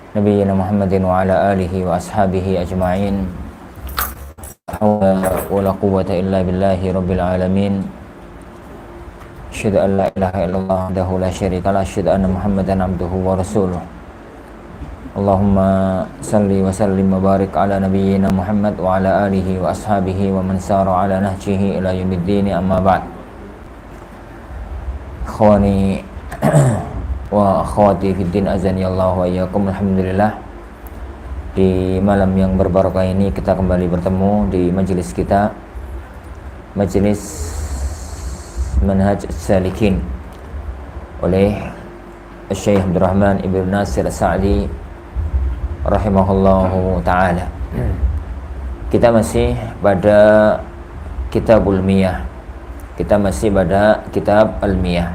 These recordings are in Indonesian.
Nabiyyina Muhammadin wa ala alihi wa ashabihi ajma'in. La hawla wa la quwwata illa billahi rabbil alamin. Asyhadu an la ilaha illallah wahdahu la syarika lah, asyhadu anna Muhammadan abduhu wa rasuluh. Allahumma salli wa sallim wa barik ala nabiyyina Muhammad wa ala alihi wa ashabihi wa man sara ala nahjihi ila yaumiddin, amma ba'd. Ikhwani wa akhwati fiddin, azani Allah wa iyyakum. Alhamdulillah, di malam yang berbarokah ini kita kembali bertemu di majelis kita, majelis Manhaj Salikin oleh Syekh Abdurrahman Ibn Nasir Sa'di rahimahullahu ta'ala. Kita masih pada Kitabul Miyah. Kita masih pada Kitab Al-Miyah.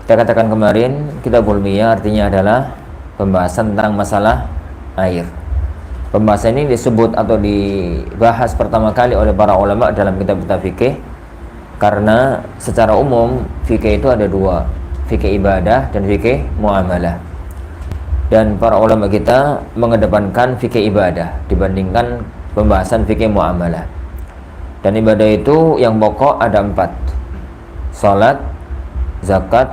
Kita katakan kemarin, Kitabul Miyah artinya adalah pembahasan tentang masalah air. Pembahasan ini disebut atau dibahas pertama kali oleh para ulama dalam kitab-kitab fikih, karena secara umum fikih itu ada dua, fikih ibadah dan fikih muamalah. Dan para ulama kita mengedepankan fikih ibadah dibandingkan pembahasan fikih muamalah. Dan ibadah itu yang pokok ada 4: salat, zakat,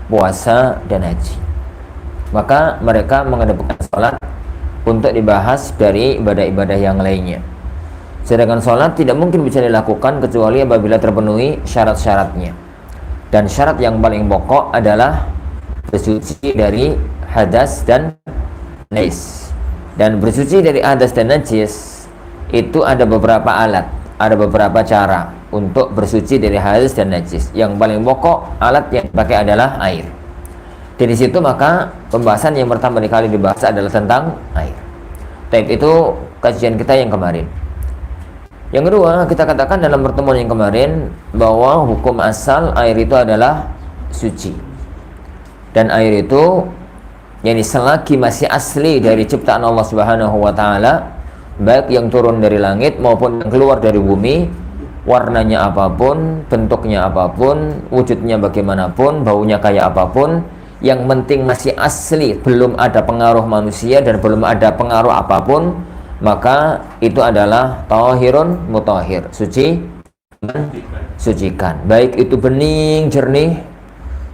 puasa, dan haji. Maka mereka mengedepankan salat untuk dibahas dari ibadah-ibadah yang lainnya. Sedangkan sholat tidak mungkin bisa dilakukan kecuali apabila terpenuhi syarat-syaratnya. Dan syarat yang paling pokok adalah bersuci dari hadas dan najis. Dan bersuci dari hadas dan najis itu ada beberapa alat, ada beberapa cara untuk bersuci dari hadas dan najis. Yang paling pokok alat yang dipakai adalah air. Dari situ maka pembahasan yang pertama kali dibahas adalah tentang air. Tapi itu kajian kita yang kemarin. Yang kedua, kita katakan dalam pertemuan yang kemarin bahwa hukum asal air itu adalah suci. Dan air itu selagi masih asli dari ciptaan Allah Subhanahu wa taala, baik yang turun dari langit maupun yang keluar dari bumi, warnanya apapun, bentuknya apapun, wujudnya bagaimanapun, baunya kayak apapun, yang penting masih asli, belum ada pengaruh manusia dan belum ada pengaruh apapun, maka itu adalah tahirun mutahhir, suci mensucikan. Baik itu bening jernih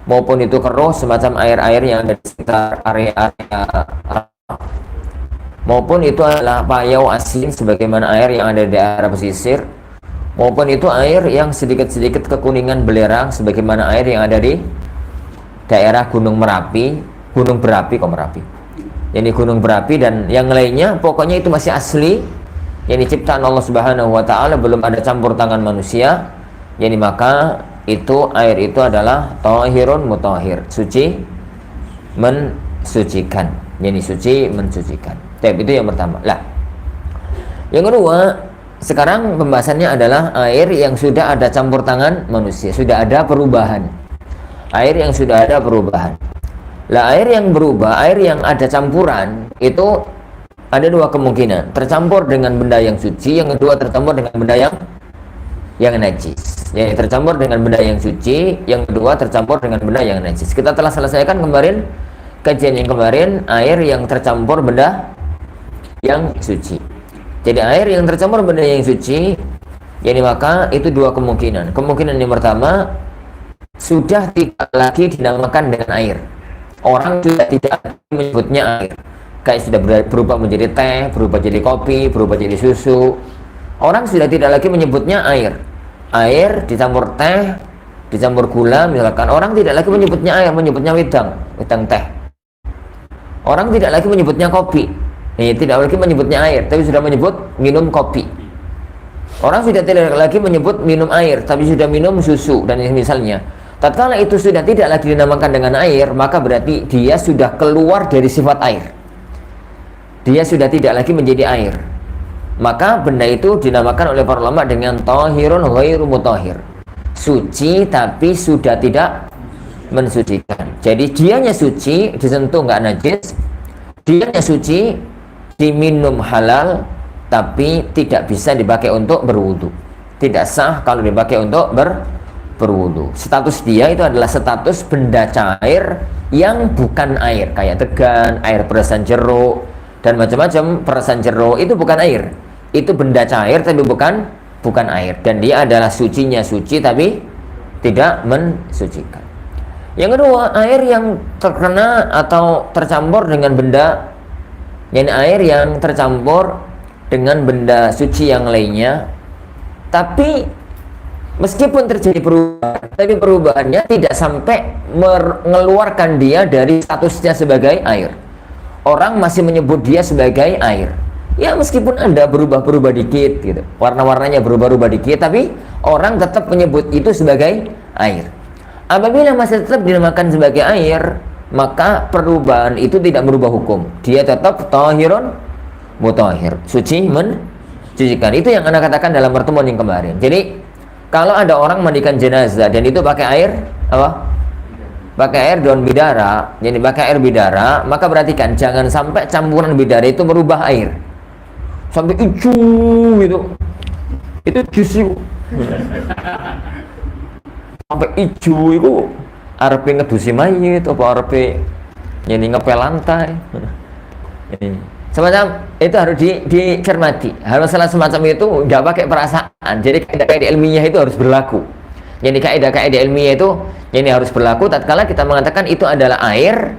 maupun itu keruh semacam air-air yang ada di sekitar area-area, maupun itu adalah payau asin sebagaimana air yang ada di daerah pesisir, maupun itu air yang sedikit-sedikit kekuningan belerang sebagaimana air yang ada di daerah Gunung Merapi, Gunung Berapi kok Merapi, ini gunung berapi dan yang lainnya, pokoknya itu masih asli, ciptaan Allah Subhanahu wa taala, belum ada campur tangan manusia. Maka itu air itu adalah tahirun mutahhir, suci mensucikan. Suci mensucikan. Tapi itu yang pertama. Lah, yang kedua, sekarang pembahasannya adalah air yang sudah ada campur tangan manusia, sudah ada perubahan. Air yang sudah ada perubahan. Lah, air yang berubah, air yang ada campuran itu ada dua kemungkinan: tercampur dengan benda yang suci, yang kedua tercampur dengan benda yang najis. Tercampur dengan benda yang suci, yang kedua tercampur dengan benda yang najis. Kita telah selesaikan kemarin, kajian yang kemarin, air yang tercampur benda yang suci. Jadi air yang tercampur benda yang suci, maka itu dua kemungkinan. Kemungkinan yang pertama, sudah tidak lagi dinamakan dengan air. Orang sudah tidak menyebutnya air, kayak sudah berubah menjadi teh, berubah jadi kopi, berubah jadi susu. Orang sudah tidak lagi menyebutnya air. Air dicampur teh, dicampur gula misalkan, orang tidak lagi menyebutnya air, menyebutnya wedang teh. Orang tidak lagi menyebutnya kopi, tidak lagi menyebutnya air, tapi sudah menyebut minum kopi. Orang sudah tidak lagi menyebut minum air, tapi sudah minum susu dan misalnya. Tatkala itu sudah tidak lagi dinamakan dengan air, maka berarti dia sudah keluar dari sifat air. Dia sudah tidak lagi menjadi air. Maka benda itu dinamakan oleh para ulama dengan tahirun ghairu mutahhir, suci tapi sudah tidak mensucikan. Jadi dianya suci, disentuh nggak najis, dianya suci, diminum halal, tapi tidak bisa dipakai untuk berwudu. Tidak sah kalau dipakai untuk berwudu. Status dia itu adalah status benda cair yang bukan air, kayak degan, air perasan jeruk dan macam-macam. Perasan jeruk itu bukan air, itu benda cair tapi bukan air, dan dia adalah sucinya suci tapi tidak mensucikan. Yang kedua, air yang terkena atau tercampur dengan benda, yakni air yang tercampur dengan benda suci yang lainnya, tapi meskipun terjadi perubahan, tapi perubahannya tidak sampai mengeluarkan dia dari statusnya sebagai air. Orang masih menyebut dia sebagai air. Ya meskipun ada berubah-berubah dikit gitu, warna-warnanya berubah-ubah dikit, tapi orang tetap menyebut itu sebagai air. Apabila masih tetap dinamakan sebagai air, maka perubahan itu tidak merubah hukum. Dia tetap tahirun mutahhir, suci mensucikan. Itu yang Anda katakan dalam pertemuan yang kemarin. Jadi kalau ada orang mandikan jenazah dan itu pakai air apa? Pakai air daun bidara, jadi pakai air bidara, maka perhatikan jangan sampai campuran bidara itu merubah air sampai hijau gitu. Itu justru sampai hijau itu arepe ngedusi mayit apa arepe jadi ngepel lantai. Semacam itu harus dicermati. Hal masalah semacam itu nggak pakai perasaan. Jadi kaidah ilmiah itu harus berlaku. Jadi kaidah ilmiah itu ini harus berlaku tatkala kita mengatakan itu adalah air,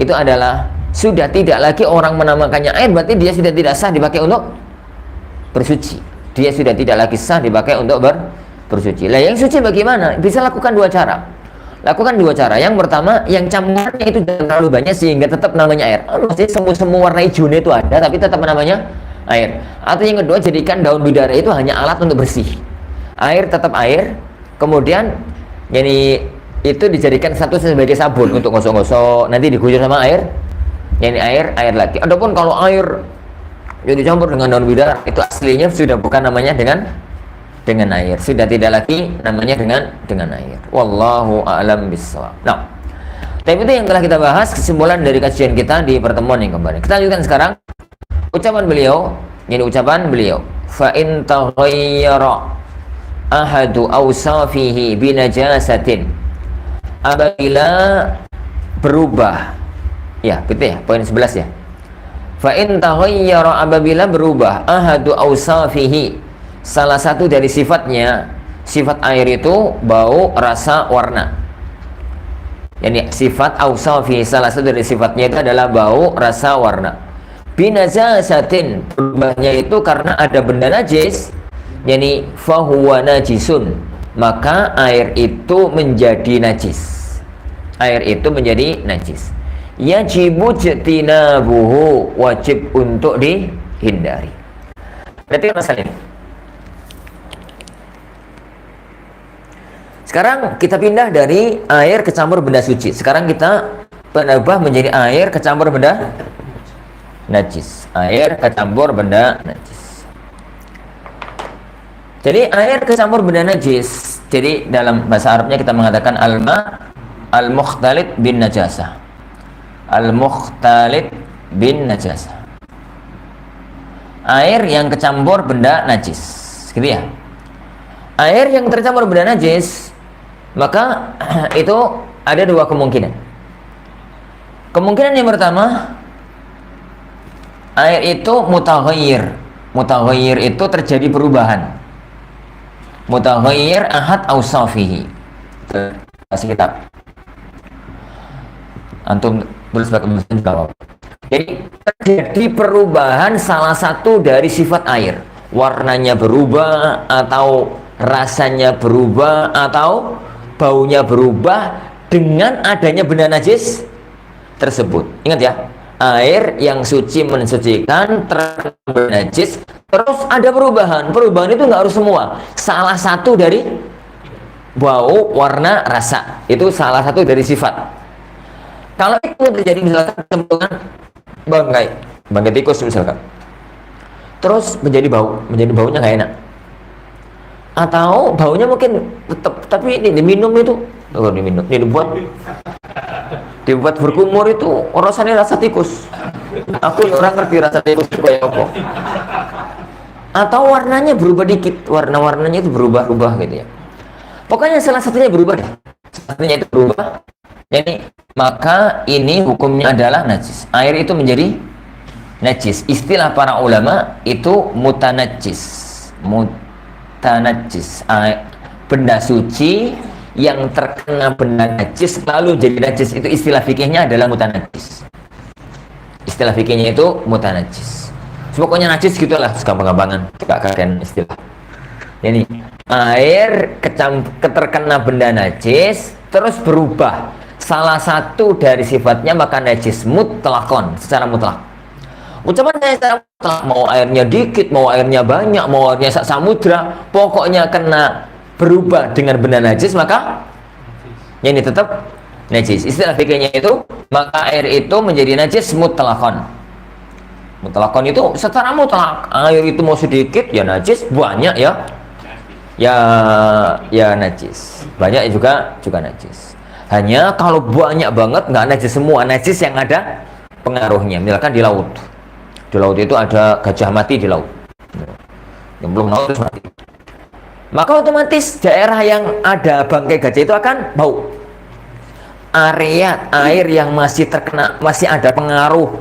itu adalah sudah tidak lagi orang menamakannya air, berarti dia sudah tidak sah dipakai untuk bersuci. Dia sudah tidak lagi sah dipakai untuk bersuci. Lah yang suci bagaimana? Bisa lakukan dua cara. Lakukan dua cara. Yang pertama, yang campurannya itu jangan terlalu banyak sehingga tetap namanya air. Maksudnya semua warna hijaunya itu ada, tapi tetap namanya air. Atau yang kedua, jadikan daun bidara itu hanya alat untuk bersih. Air tetap air. Kemudian, jadi itu dijadikan satu sebagai sabun untuk gosok-gosok. Nanti diguyur sama air. Jadi air lagi. Adapun kalau air yang dicampur dengan daun bidara, itu aslinya sudah bukan namanya dengan air, sudah tidak lagi namanya dengan air. Wallahu a'lam bishawab. Nah, tapi itu yang telah kita bahas, kesimpulan dari kajian kita di pertemuan yang kemarin. Kita lanjutkan sekarang ucapan beliau. Ini ucapan beliau, fa in taghayyara ahadu awsafihi binajasatin, apabila berubah, ya betul ya, poin 11 ya. Fa in taghayyara, apabila berubah, ahadu awsafihi, salah satu dari sifatnya, sifat air itu bau, rasa, warna. Yani sifat awsafi, salah satu dari sifatnya itu adalah bau, rasa, warna. Binajasatin, berubahnya itu karena ada benda najis, yani fahuwa najisun, maka air itu menjadi najis. Air itu menjadi najis. Yajibu jtinabuhu, wajib untuk dihindari. Berarti masalah ini. Sekarang kita pindah dari air kecampur benda suci. Sekarang kita berubah menjadi air kecampur benda najis. Air kecampur benda najis. Jadi air kecampur benda najis. Jadi dalam bahasa Arabnya kita mengatakan al-ma al-mukhtalit bin najasah. Al-mukhtalit bin najasah. Air yang kecampur benda najis. Gitu ya. Air yang tercampur benda najis, maka itu ada dua kemungkinan. Kemungkinan yang pertama, air itu mutaghayyir. Mutaghayyir itu terjadi perubahan. Mutaghayyir ahad awsafihi. Kasih kitab. Antum tulis pakai mesin juga. Jadi terjadi perubahan salah satu dari sifat air. Warnanya berubah, atau rasanya berubah, atau baunya berubah dengan adanya benda najis tersebut. Ingat ya, air yang suci mensucikan tercampur najis, terus ada perubahan. Perubahan itu nggak harus semua. Salah satu dari bau, warna, rasa, itu salah satu dari sifat. Kalau itu terjadi misalkan campuran bangkai tikus misalkan, terus menjadi baunya nggak enak, atau baunya mungkin tetap, tapi ini diminum itu, dibuat berkumur itu rasanya rasa tikus. Aku orang ngerti rasa tikus itu kayak apa. Atau warnanya berubah dikit, warna-warnanya itu berubah-ubah gitu ya. Pokoknya salah satunya berubah deh. Salah satunya itu berubah. Jadi maka ini hukumnya adalah najis. Air itu menjadi najis. Istilah para ulama itu mutanajjis. Mutanajjis. Benda suci yang terkena benda najis lalu jadi najis, itu istilah fikihnya adalah mutanajjis. Istilah fikihnya itu mutanajjis. Pokoknya najis gitulah, segampang-gampangan, gak kalian istilah. Jadi air terkena benda najis terus berubah salah satu dari sifatnya, maka najis mutlakon, secara mutlak. Ucapan saya secara mutlak, mau airnya dikit, mau airnya banyak, mau airnya sak samudra, pokoknya kena berubah dengan benda najis, maka ini tetap najis. Istilah fikihnya itu, maka air itu menjadi najis mutlakon. Mutlakon itu secara mutlak, air itu mau sedikit ya najis, banyak ya najis, banyak juga najis. Hanya kalau banyak banget nggak najis semua, najis yang ada pengaruhnya. Misalkan di laut itu ada gajah mati di laut, yang belum laut terus mati, maka otomatis daerah yang ada bangkai gajah itu akan bau. Area air yang masih ada pengaruh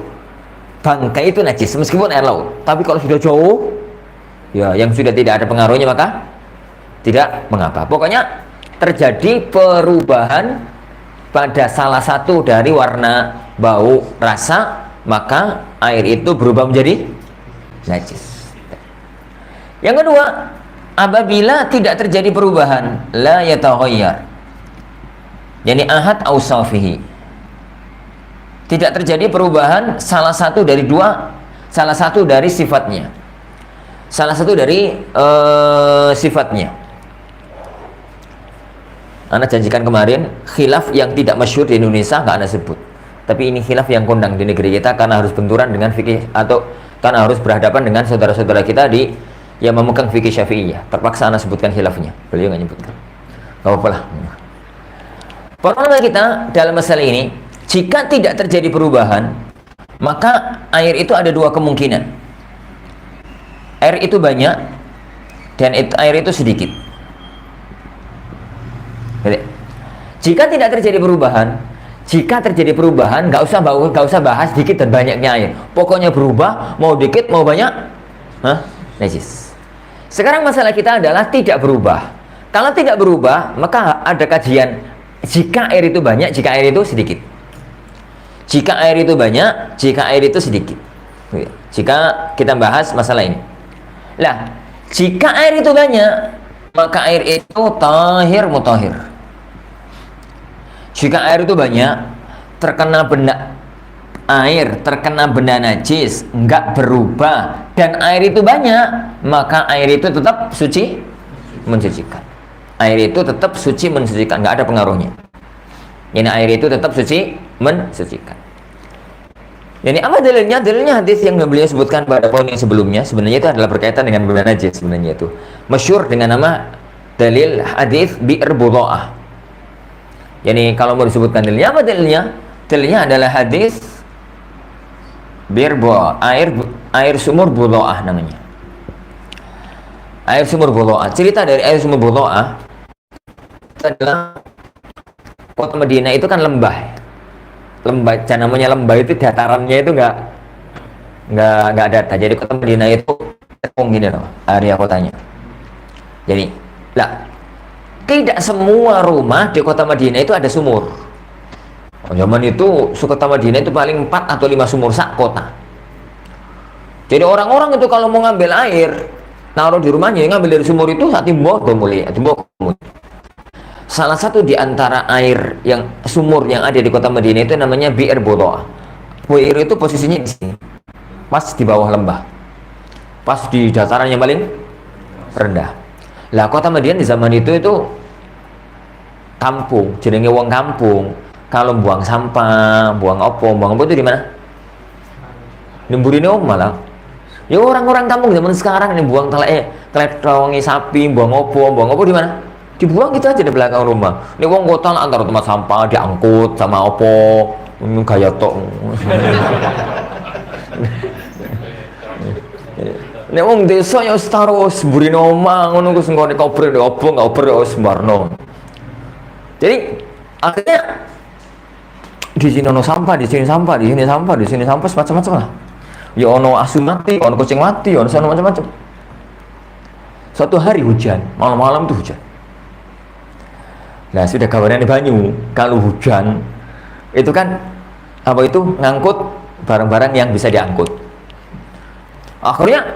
bangkai itu najis meskipun air laut. Tapi kalau sudah jauh ya, yang sudah tidak ada pengaruhnya, maka tidak mengapa. Pokoknya terjadi perubahan pada salah satu dari warna, bau, rasa, maka air itu berubah menjadi najis. Yang kedua, apabila tidak terjadi perubahan, la yataghayyar, yani ahad awsafihi, tidak terjadi perubahan salah satu dari sifatnya, sifatnya. Anda janjikan kemarin khilaf yang tidak masyhur di Indonesia nggak Anda sebut, tapi ini khilaf yang kondang di negeri kita karena harus benturan dengan fikih, atau karena harus berhadapan dengan saudara-saudara kita yang memegang fikih Syafi'iyah. Terpaksa Anda sebutkan khilafnya, beliau nggak nyebutkan, nggak apa-apa lah. Para ulama kita dalam masalah ini, jika tidak terjadi perubahan, maka air itu ada dua kemungkinan. Air itu banyak dan air itu sedikit. Jika tidak terjadi perubahan, nggak usah bahas dikit dan banyaknya air. Pokoknya berubah, mau dikit mau banyak, najis. Sekarang masalah kita adalah tidak berubah. Kalau tidak berubah, maka ada kajian jika air itu banyak, jika air itu sedikit. Jika air itu banyak, jika air itu sedikit. Jika kita bahas masalah ini. Lah, jika air itu banyak, maka air itu tahir mutahhir. Jika air itu banyak, terkena benda najis, enggak berubah, dan air itu banyak, maka air itu tetap suci, mensucikan. Air itu tetap suci, mensucikan, enggak ada pengaruhnya. Ini air itu tetap suci, mensucikan. Jadi apa dalilnya? Dalilnya hadis yang beliau sebutkan pada poin yang sebelumnya, sebenarnya itu adalah berkaitan dengan benda najis. Sebenarnya itu masyhur dengan nama dalil hadis bi'r budha'ah. Jadi kalau mau disebutkan dalilnya, apa dalilnya? Dalilnya adalah hadis bi'r budha'ah, air sumur budha'ah namanya. Air sumur budha'ah. Cerita dari air sumur budha'ah adalah kota Madinah itu kan lembah, namanya lembah itu datarannya itu nggak data. Jadi kota Madinah itu tepung gini loh, area kotanya. Jadi tidak semua rumah di kota Madinah itu ada sumur. Zaman itu kota Madinah itu paling 4 atau 5 sumur sak kota. Jadi orang-orang itu kalau mau ngambil air, naruh di rumahnya, ngambil dari sumur itu saat timbok mulai. Salah satu di antara air yang sumur yang ada di kota Madinah itu namanya bi'r budha'ah. Bi'r itu posisinya di sini, pas di bawah lembah, pas di dataran yang paling rendah. Lah kota Madinah di zaman itu kampung, jenenge wong kampung. Kalau buang sampah, buang apa itu di mana? Nemburine malah. Ya orang-orang kampung zaman sekarang ini buang teletrongi sapi, buang opo di mana? Dibuang gitu aja di belakang rumah. Ini wong kota antar tempat sampah diangkut sama opo, gaya tok. Nek wong desa ya wis terus mburine omah ngono ku sengkone kober obong kober wis mbarno. Jadi akhirnya di sini ono sampah, di sini sampah, di sini sampah, di sini sampah macam-macam lah. Ya ono asu mati, ono kucing mati, ono macam-macam. Suatu hari hujan, malam-malam itu hujan. Nah sudah kabarnya banyu, kalau hujan itu kan apa itu ngangkut barang-barang yang bisa diangkut. Akhirnya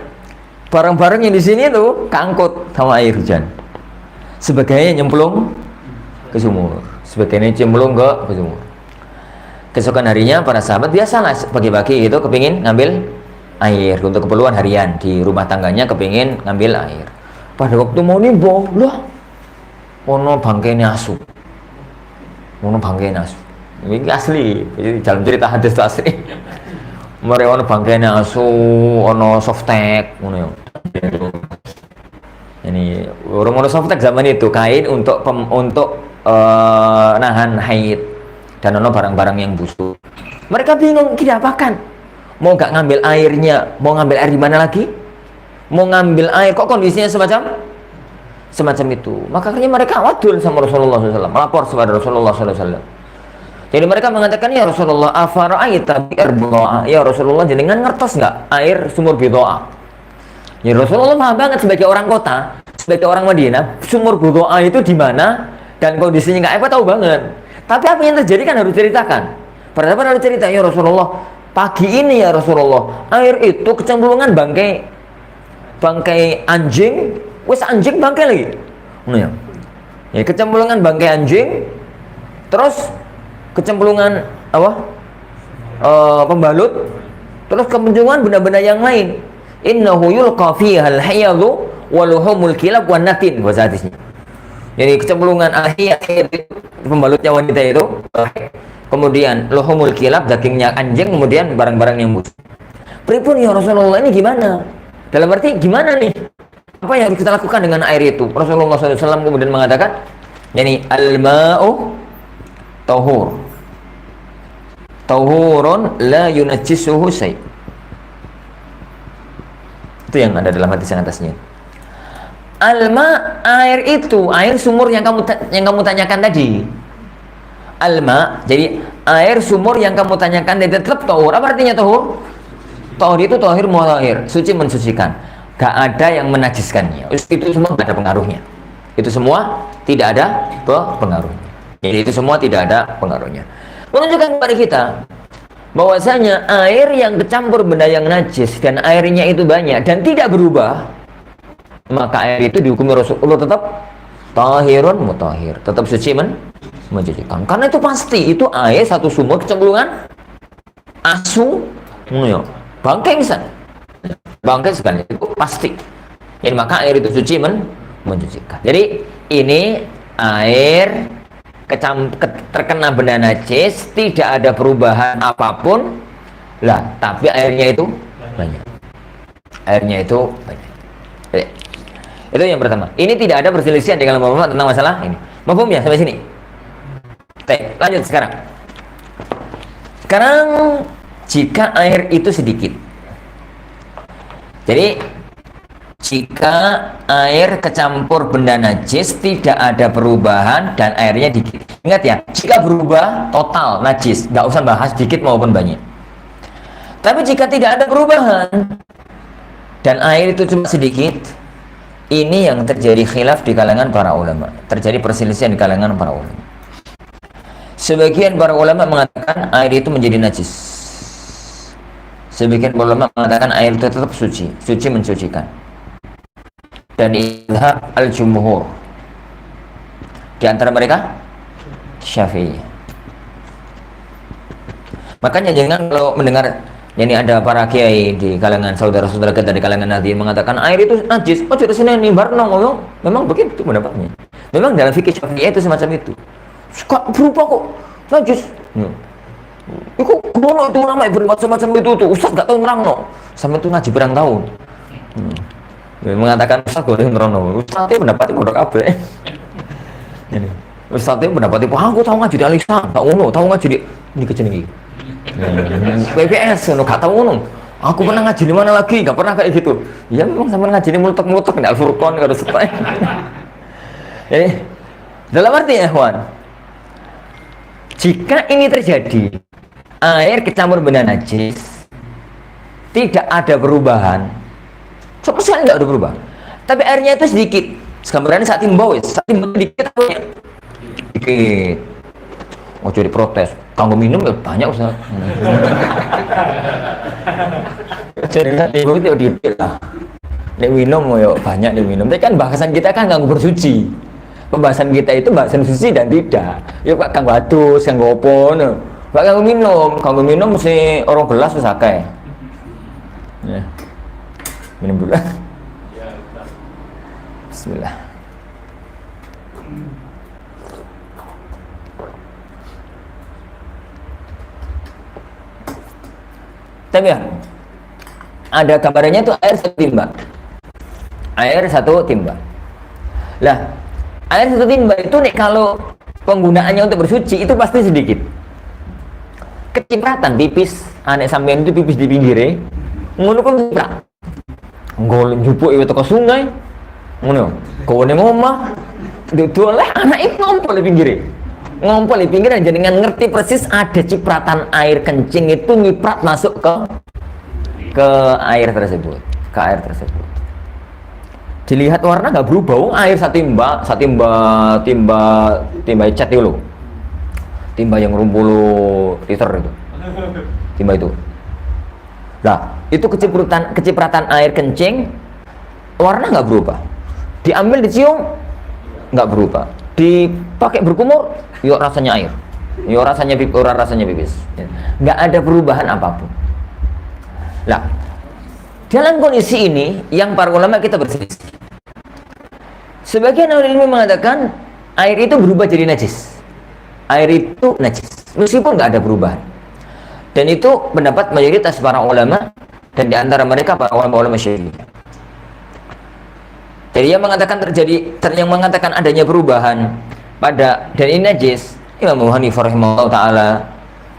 barang-barang yang di sini itu keangkut sama air hujan. Sebagiannya nyemplung ke sumur, sebagiannya nyemplung ke sumur. Keesokan harinya para sahabat biasalah pagi-pagi itu kepingin ngambil air untuk keperluan harian di rumah tangganya, kepingin ngambil air. Pada waktu mau nimbo, loh, ono bangkainya asu, ono bangkainya asu. Ini asli, ini dalam cerita hadis itu asli. Mereka ono bangkainya asu, ono softtek, ono. Ini orang ono softtek zaman itu kain untuk nahan haid dan ono barang-barang yang busuk. Mereka bingung, kita apakan? Mau gak ngambil airnya? Mau ngambil air di mana lagi? Mau ngambil air, kok kondisinya semacam itu. Maka akhirnya mereka wadul sama Rasulullah SAW, melapor kepada Rasulullah SAW. Jadi mereka mengatakan, ya Rasulullah, afara'aita bi'ir bido'a. Ya Rasulullah, jenengan ngertos nggak air sumur bido'a? Ya Rasulullah paham banget sebagai orang kota, sebagai orang Madinah, sumur bido'a itu di mana dan kondisinya nggak apa tahu banget. Tapi apa yang terjadi kan harus ceritakan. Pertama harus cerita, ya Rasulullah, pagi ini ya Rasulullah, air itu kecemplungan bangkai anjing, wes anjing bangkai lagi. Nah, ya kecemplungan bangkai anjing, terus kecemplungan apa? Pembalut, terus kecemplungan benda-benda yang lain. Innahu yulqa fiha al-hayadu wa luhumul kilab wan natin, bahasa hadisnya. Jadi kecemplungan al-hayad pembalutnya wanita itu, kemudian luhumul kilab dagingnya anjing, kemudian barang-barang yang busuk. Pripun ya Rasulullah, ini gimana? Dalam arti gimana nih? Apa yang harus kita lakukan dengan air itu? Rasulullah SAW kemudian mengatakan, yani al-ma'u tahur, tahurun la yunajjisuhu syai'. Itu yang ada dalam hadis yang atasnya. Alma, air itu, air sumur yang kamu tanyakan tadi. Alma, jadi air sumur yang kamu tanyakan tadi tetap tahur. Apa artinya tahur? Tahur itu tahir mutahhir, suci mensucikan. Gak ada yang menajiskannya. Itu semua tidak ada pengaruhnya. Itu semua tidak ada pengaruhnya. Jadi itu semua tidak ada pengaruhnya. Menunjukkan kepada kita bahwasanya air yang kecampur benda yang najis dan airnya itu banyak dan tidak berubah, maka air itu dihukumi Rasulullah tetap tahirun mutahhir, tetap suci mensucikan. Karena itu pasti itu air satu sumur kecemplungan asu, bangkai misalnya, bangkai sekali itu pasti. Jadi maka air itu suci mensucikan. Jadi ini air terkena benda najis, tidak ada perubahan apapun lah, tapi airnya itu banyak. Airnya itu banyak. Jadi, itu yang pertama. Ini tidak ada perselisihan di kalangan ulama tentang masalah ini. Mafhum ya sampai sini? Lanjut sekarang. Sekarang jika air itu sedikit. Jadi jika air kecampur benda najis, tidak ada perubahan dan airnya dikit. Ingat ya, jika berubah total najis, nggak usah bahas dikit maupun banyak. Tapi jika tidak ada perubahan dan air itu cuma sedikit, ini yang terjadi khilaf di kalangan para ulama, terjadi perselisihan di kalangan para ulama. Sebagian para ulama mengatakan air itu menjadi najis. Sebagian ulama mengatakan air itu tetap suci, suci mensucikan. Dan izhab al-jumhur di antara mereka Syafi'i. Makanya jangan kalau mendengar ini ada para kiai di kalangan saudara-saudara kita di kalangan Nahdien mengatakan air itu najis, oh cerita sini nih barno, memang begitu pendapatnya. Memang dalam fikih Syafi'i itu semacam itu. Suka berubah kok najis. Iku kuno itu namanya berbuat semacam itu tuh. Ustaz gak tahu nerangno. Sampai itu ngaji berang tahun. Mengatakan Ustaz gue nerangno. Ustaz itu pendapatnya bodoh kabeh. Ini. Ustaz itu pendapatnya, aku tahu ngaji di Alisa, tak ngono, tahu ngaji di ini kejenengi. PPS ngono gak tahu ngono. Aku pernah ngaji di mana lagi? Gak pernah kayak gitu. Ya memang sama ngaji di mulutek-mulutek di Al-Furqan kalau sesuai. Dalam arti ya, Ikhwan, jika ini terjadi, air kecampur benda najis, tidak ada perubahan, sama sekali tidak ada perubahan. Tapi airnya itu sedikit. Gambarannya saat timbau sedikit apa ya? Sedikit. Mau jadi protes. Kanggo minum ya banyak Ustaz. Jadi saat timbau itu dikit lah. Nek minum ya banyak nek minum. Tapi kan bahasan kita kan kanggo bersuci. Pembahasan kita itu bahasan suci dan tidak. Ya Pak kanggo adus, kanggo opo ngono. Pak kanggo minum mesti orang gelas wis akeh. Ya. Minum dulu. Bismillah. Tapi ya, ada gambarannya itu air satu timba. Air satu timba. Lah, air satu timba itu nih kalau penggunaannya untuk bersuci itu pasti sedikit. Kecipratan pipis, anek sampean itu pipis di pinggirnya, ngono kan ciprat. Golek jupuk itu ke sungai, ngono. Kowe ning omah, doleh anak itu ngompol di pinggirnya. Ngompol di pinggir dan jenengan ngerti persis ada cipratan air kencing itu nyiprat masuk ke air tersebut, Dilihat warna nggak berubah, air timba cat itu loh, timba yang 20 liter itu, timba itu. Nah, itu kecipratan air kencing, warna nggak berubah. Diambil dicium nggak berubah. Dipakai berkumur, yuk rasanya air, yuk rasanya pipis, nggak ada perubahan apapun. Nah, dalam kondisi ini yang para ulama kita berselisih. Sebagian ulama mengatakan air itu berubah jadi najis, air itu najis meskipun nggak ada perubahan, dan itu pendapat mayoritas para ulama dan diantara mereka para ulama Syafi'i. Jadi yang mengatakan adanya perubahan pada dan ini najis, Imam Abu Hanifah rahimahullah taala,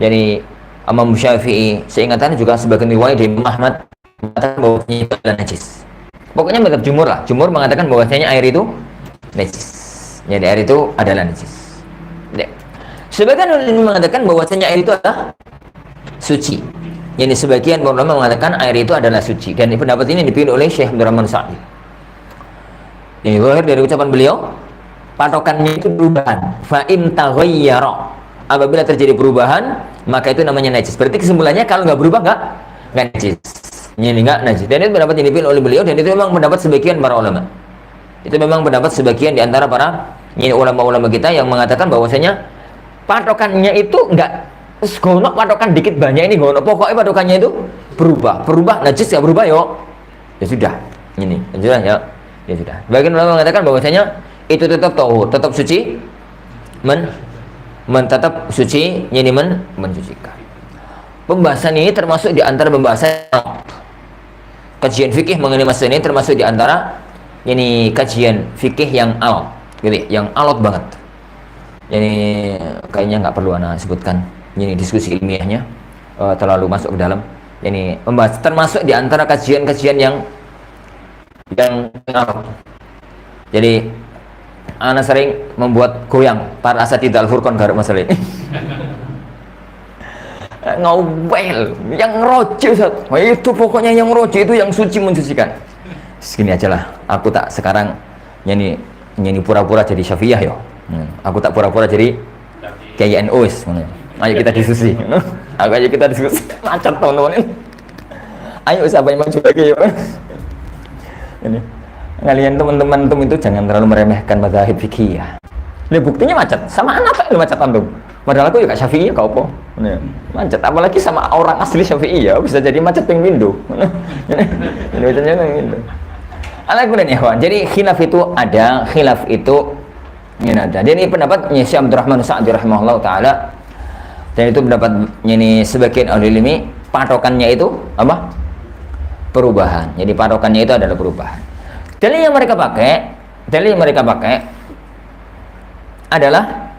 jadi Imam Syafi'i, seingatannya juga sebagian riwayat dari Imam Ahmad mengatakan bahwasanya itu adalah najis. Pokoknya mazhab jumhur lah, jumhur mengatakan bahwasanya air itu najis. Jadi air itu adalah najis. Sebagian ulama mengatakan bahwasanya air itu adalah suci. Jadi sebagian ulama mengatakan air itu adalah suci, dan pendapat ini dipilih oleh Syekh Abdurrahman Sa'di. Ini lahir dari ucapan beliau, patokannya itu perubahan. Fa in taghayyara, apabila terjadi perubahan maka itu namanya najis. Berarti kesimpulannya kalau nggak berubah nggak najis. Ini nggak najis. Dan itu pendapat yang dipilih oleh beliau, dan itu memang pendapat sebagian para ulama. Itu memang pendapat sebagian di antara para ulama-ulama kita yang mengatakan bahwasanya patokannya itu nggak gonok, patokan dikit banyak ini gonok. Pokoknya patokannya itu berubah najis ya berubah yo. Ya sudah. Ini sudah ya. Ya sudah. Bagian ulama mengatakan bahwasanya itu tetap tauhid, tetap suci, tetap suci, yani mensucikan. Pembahasan ini termasuk di antara pembahasan kajian fikih mengenai masalah ini, termasuk di antara yani kajian fikih yang alot, gitu, yang alot banget. Jadi kayaknya nggak perlu anak sebutkan. Ini diskusi ilmiahnya terlalu masuk ke dalam. Ini membahas termasuk di antara kajian-kajian yang jadi anak sering membuat goyang para asatidz Al-Furqan garuk masalah ini. Ngawel yang roji itu pokoknya yang roji itu yang suci mensucikan. Segini aja lah, aku tak sekarang nyanyi pura-pura jadi Syafi'iyah yo. Aku tak pura-pura jadi Kiai NU. Ayo kita diskusi. Ayo kita diskusi. Macet teman-teman. Ayo siapa yang maju lagi yo. Ini kalian teman-teman itu jangan terlalu meremehkan mazhab fikih ya. Ini buktinya macet. Sama anak apa yang macet antum? Padahal aku juga Syafi'i kau apa? Macet. Apalagi sama orang asli Syafi'i ya bisa jadi macet ping pindu. Ini bacanya ping pindu. Alhamdulillah ya kawan. Jadi khilaf itu ada, khilaf itu ada. Jadi ini pendapatnya Syekh Abdurrahman Sa'di rahimahullah taala. Dan itu pendapat ini sebagian ahli ilmi, patokannya itu apa? Perubahan. Jadi patokannya itu adalah perubahan. Dalil yang mereka pakai adalah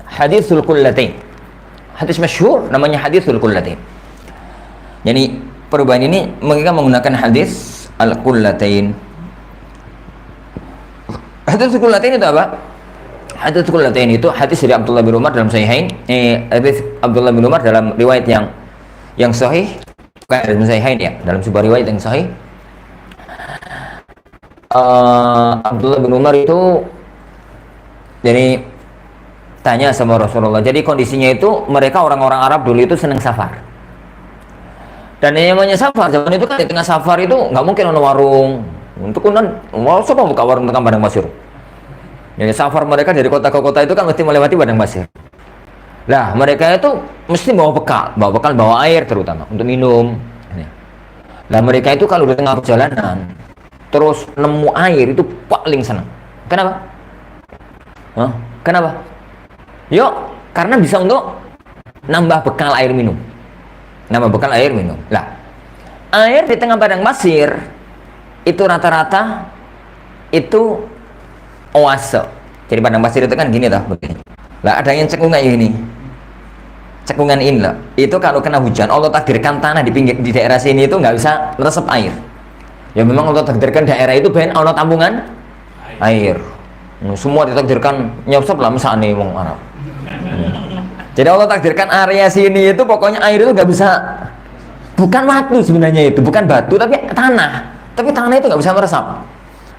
hadisul qullatain. Hadis masyhur namanya hadisul qullatain. Jadi perubahan ini mereka menggunakan hadis al-qullatain. Hadis al-qullatain itu apa? Hadis al-qullatain itu hadis dari Abdullah bin Umar dalam Sahihain. Hadis Abdullah bin Umar dalam riwayat yang sahih, bukan dalam Sahihain ya, dalam sebuah riwayat yang sahih. Abdullah bin Umar itu jadi tanya sama Rasulullah. Jadi kondisinya itu mereka orang-orang Arab dulu itu senang safar. Dan yang namanya safar zaman itu kan di tengah safar itu nggak mungkin ada warung. Untuk kunan, mau siapa buka warung tengah padang pasir. Jadi safar mereka dari kota ke kota itu kan mesti melewati padang pasir. Lah mereka itu mesti bawa bekal, bawa air terutama untuk minum. Lah mereka itu kalau di tengah perjalanan terus nemu air itu paling senang. Kenapa? Kenapa? Yuk, karena bisa untuk nambah bekal air minum. Lah, air di tengah padang pasir itu rata-rata itu oase. Jadi padang pasir itu kan gini begini. Lah ada yang cekungan ini. Cekungan ini lah. Itu kalau kena hujan, Allah takdirkan tanah di daerah sini itu nggak bisa meresap air. Ya memang Allah takdirkan daerah itu ben Allah tampungan air. Semua ditakdirkan nyosop lah misalnya wong Arab. Jadi Allah takdirkan area sini itu pokoknya air itu nggak bisa, bukan batu sebenarnya itu, bukan batu tapi tanah. Tapi tanah itu nggak bisa meresap.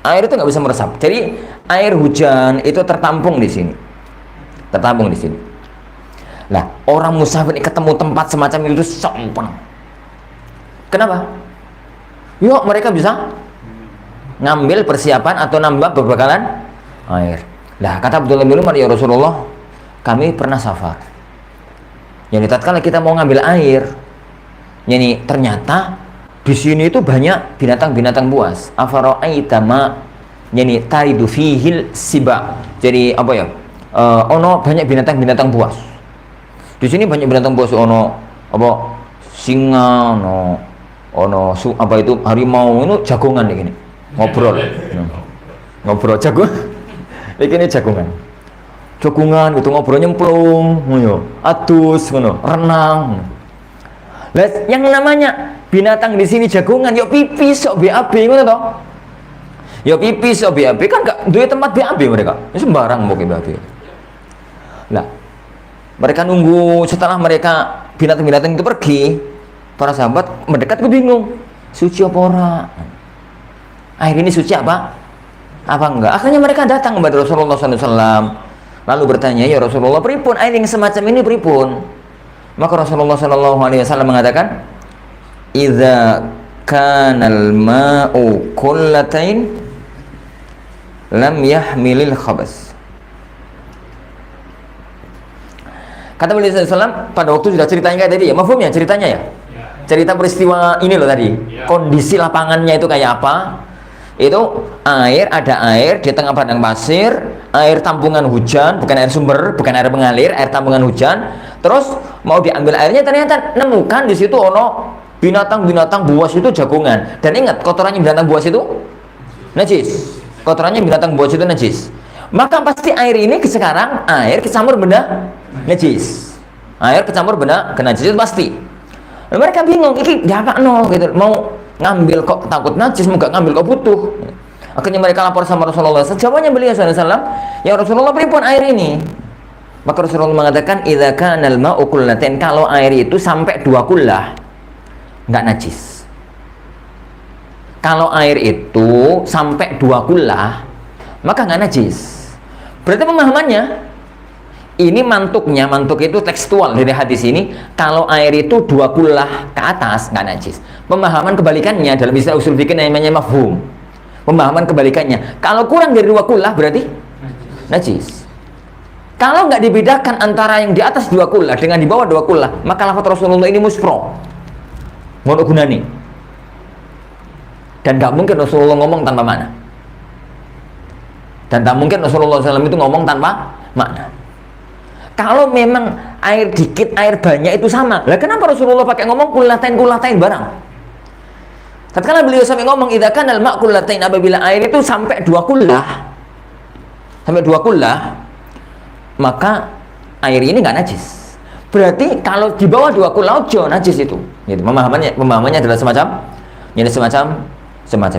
Air itu nggak bisa meresap. Jadi air hujan itu tertampung di sini. Nah, orang musafir ketemu tempat semacam itu sempeng. Kenapa? Yuk mereka bisa ngambil persiapan atau nambah berbekalan air. Nah, kata Abdullah bin Umar, ya Rasulullah, kami pernah safar. Jadi tatkala kita mau ngambil air, yani ternyata di sini itu banyak binatang-binatang buas. Afara'aita ma, yani taridu fihil siba. Jadi apa ya? Ono banyak binatang-binatang buas. Di sini banyak binatang buas, ono apa? Singa, ono apa itu harimau, itu jagongan begini. Ngobrol jagung. Ini jagongan gitu, ngobrol nyemplung, atus, renang. Lah yang namanya binatang di sini jagongan, yuk pipis, yuk BAB, ngono toh. Yuk pipis, yuk BAB kan gak duwe tempat BAB mereka. Ini sembarang mau BAB. Lah mereka nunggu setelah mereka binatang-binatang itu pergi, para sahabat mendekat ke bingung, suci apa ora? Air ini suci apa enggak? Akhirnya mereka datang kepada Rasulullah SAW. Lalu bertanya, ya Rasulullah, pripun air yang semacam ini pripun? Maka Rasulullah SAW mengatakan, idza kanal ma'u qullatain lam yahmilil khabas. Kata beliau SAW, pada waktu sudah ceritanya kayak tadi ya, mafhum ya ceritanya ya? Cerita peristiwa ini loh tadi, kondisi lapangannya itu kayak apa? Itu ada air di tengah padang pasir, air tampungan hujan, bukan air sumber, bukan air mengalir, air tampungan hujan. Terus mau diambil airnya, ternyata nemukan di situ ono binatang-binatang buas itu jagongan. Dan ingat, kotorannya binatang buas itu najis. Kotorannya binatang buas itu najis. Maka pasti air ini sekarang air kecampur benda najis. Air kecampur benda najis itu pasti. Mereka bingung, ini dapat gitu, mau ngambil kok takut najis, mau gak ngambil kok butuh. Akhirnya mereka lapor sama Rasulullah. Sejawabnya beliau SAW, ya Rasulullah, pripun air ini? Maka Rasulullah mengatakan, idza kanal ma'u qullatain, kalau air itu sampai 2 kullah nggak najis. Kalau air itu sampai 2 kullah maka nggak najis. Berarti pemahamannya ini mantuk itu tekstual dari hadis ini, kalau air itu 2 kullah ke atas nggak najis. Pemahaman kebalikannya dalam istilah usul fikih namanya mafhum. Pemahaman kebalikannya, kalau kurang dari 2 kullah berarti najis. Kalau nggak dibedakan antara yang di atas 2 kullah dengan di bawah 2 kullah, maka lafaz Rasulullah ini muspro, ngono gunani. Dan nggak mungkin Rasulullah ngomong tanpa makna. Dan tak mungkin Rasulullah SAW itu ngomong tanpa makna. Kalau memang air dikit, air banyak itu sama. Lah kenapa Rasulullah pakai ngomong kullatain barang? Tatkala beliau sampai ngomong idza kanal ma' kullatain, apabila air itu sampai 2 kullah, maka air ini nggak najis. Berarti kalau di bawah 2 kullah ojo najis itu. Gitu. Pemahamannya adalah semacam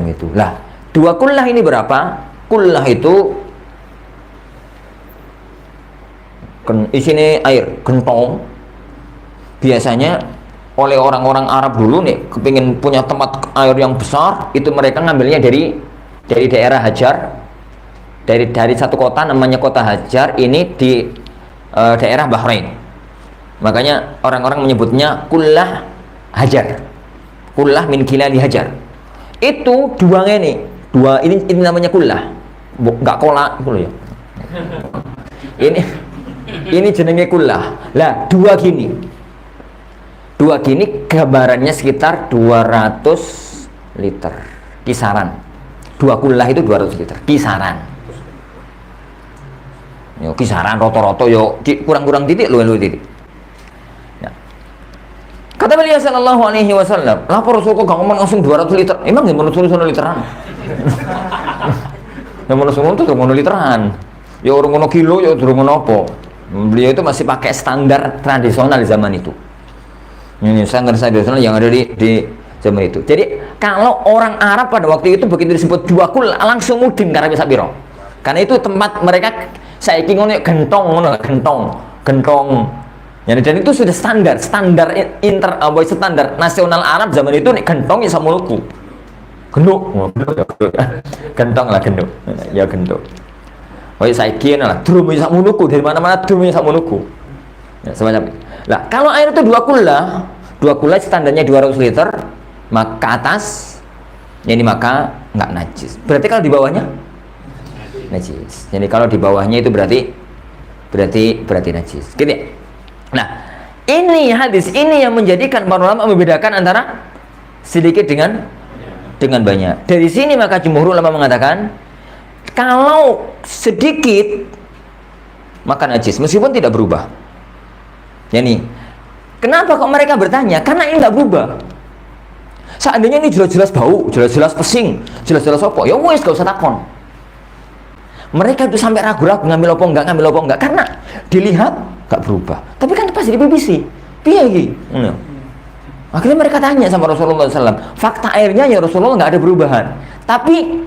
itu. Lah, 2 kullah ini berapa? Kullah itu isinya air gentong. Biasanya oleh orang-orang Arab dulu nih, kepingin punya tempat air yang besar, itu mereka ngambilnya dari daerah Hajar, dari satu kota namanya kota Hajar, ini di daerah Bahrain. Makanya orang-orang menyebutnya kullah Hajar, kullah min kilali Hajar. Itu duanya nih, ini namanya kullah, nggak kolak gitu ya. Ini jenenge kullah. Lah, 2 gini gambarannya sekitar 200 liter kisaran. 2 kullah itu 200 liter kisaran. Yo kisaran roto-roto yo kurang-kurang titik lu titik. Ya. Kata beliau sallallahu alaihi wasallam, lapor Rasul kok gak ngomong langsung 200 liter. Emang gak menurut sono literan. Yang menurut sono itu ngono literan. Ya orang ngono kilo ya durung ngono apa. Beliau itu masih pakai standar tradisional zaman itu. Ini standar tradisional yang ada di zaman itu. Jadi kalau orang Arab pada waktu itu begitu disebut 2 kul langsung mudin karena bisa biro. Karena itu tempat mereka saiki ngono gentong. Yani, dan itu sudah standar nasional Arab zaman itu nih gentong ya samuluku. Gentong lah genduk. Ya genduk. Oh ya saiki lah drum ya sakmonoku, dari mana-mana drum ya sakmonoku. Ya semacam. Lah, kalau air itu 2 kullah standarnya 200 liter, maka atas jadi maka enggak najis. Berarti kalau di bawahnya najis. Jadi kalau di bawahnya itu berarti najis. Gitu ya? Nah, ini hadis ini yang menjadikan para ulama membedakan antara sedikit dengan banyak. Dari sini maka jumhur ulama mengatakan kalau sedikit maka najis meskipun tidak berubah. Yani kenapa kok mereka bertanya? Karena ini tidak berubah. Seandainya ini jelas-jelas bau, jelas-jelas pesing, jelas-jelas apa, ya wes gak usah takon. Mereka itu sampai ragu-ragu ngambil apa enggak karena dilihat gak berubah. Tapi kan pas di BBC, piye iki? Akhirnya mereka tanya sama Rasulullah SAW. Fakta airnya ya Rasulullah nggak ada perubahan. Tapi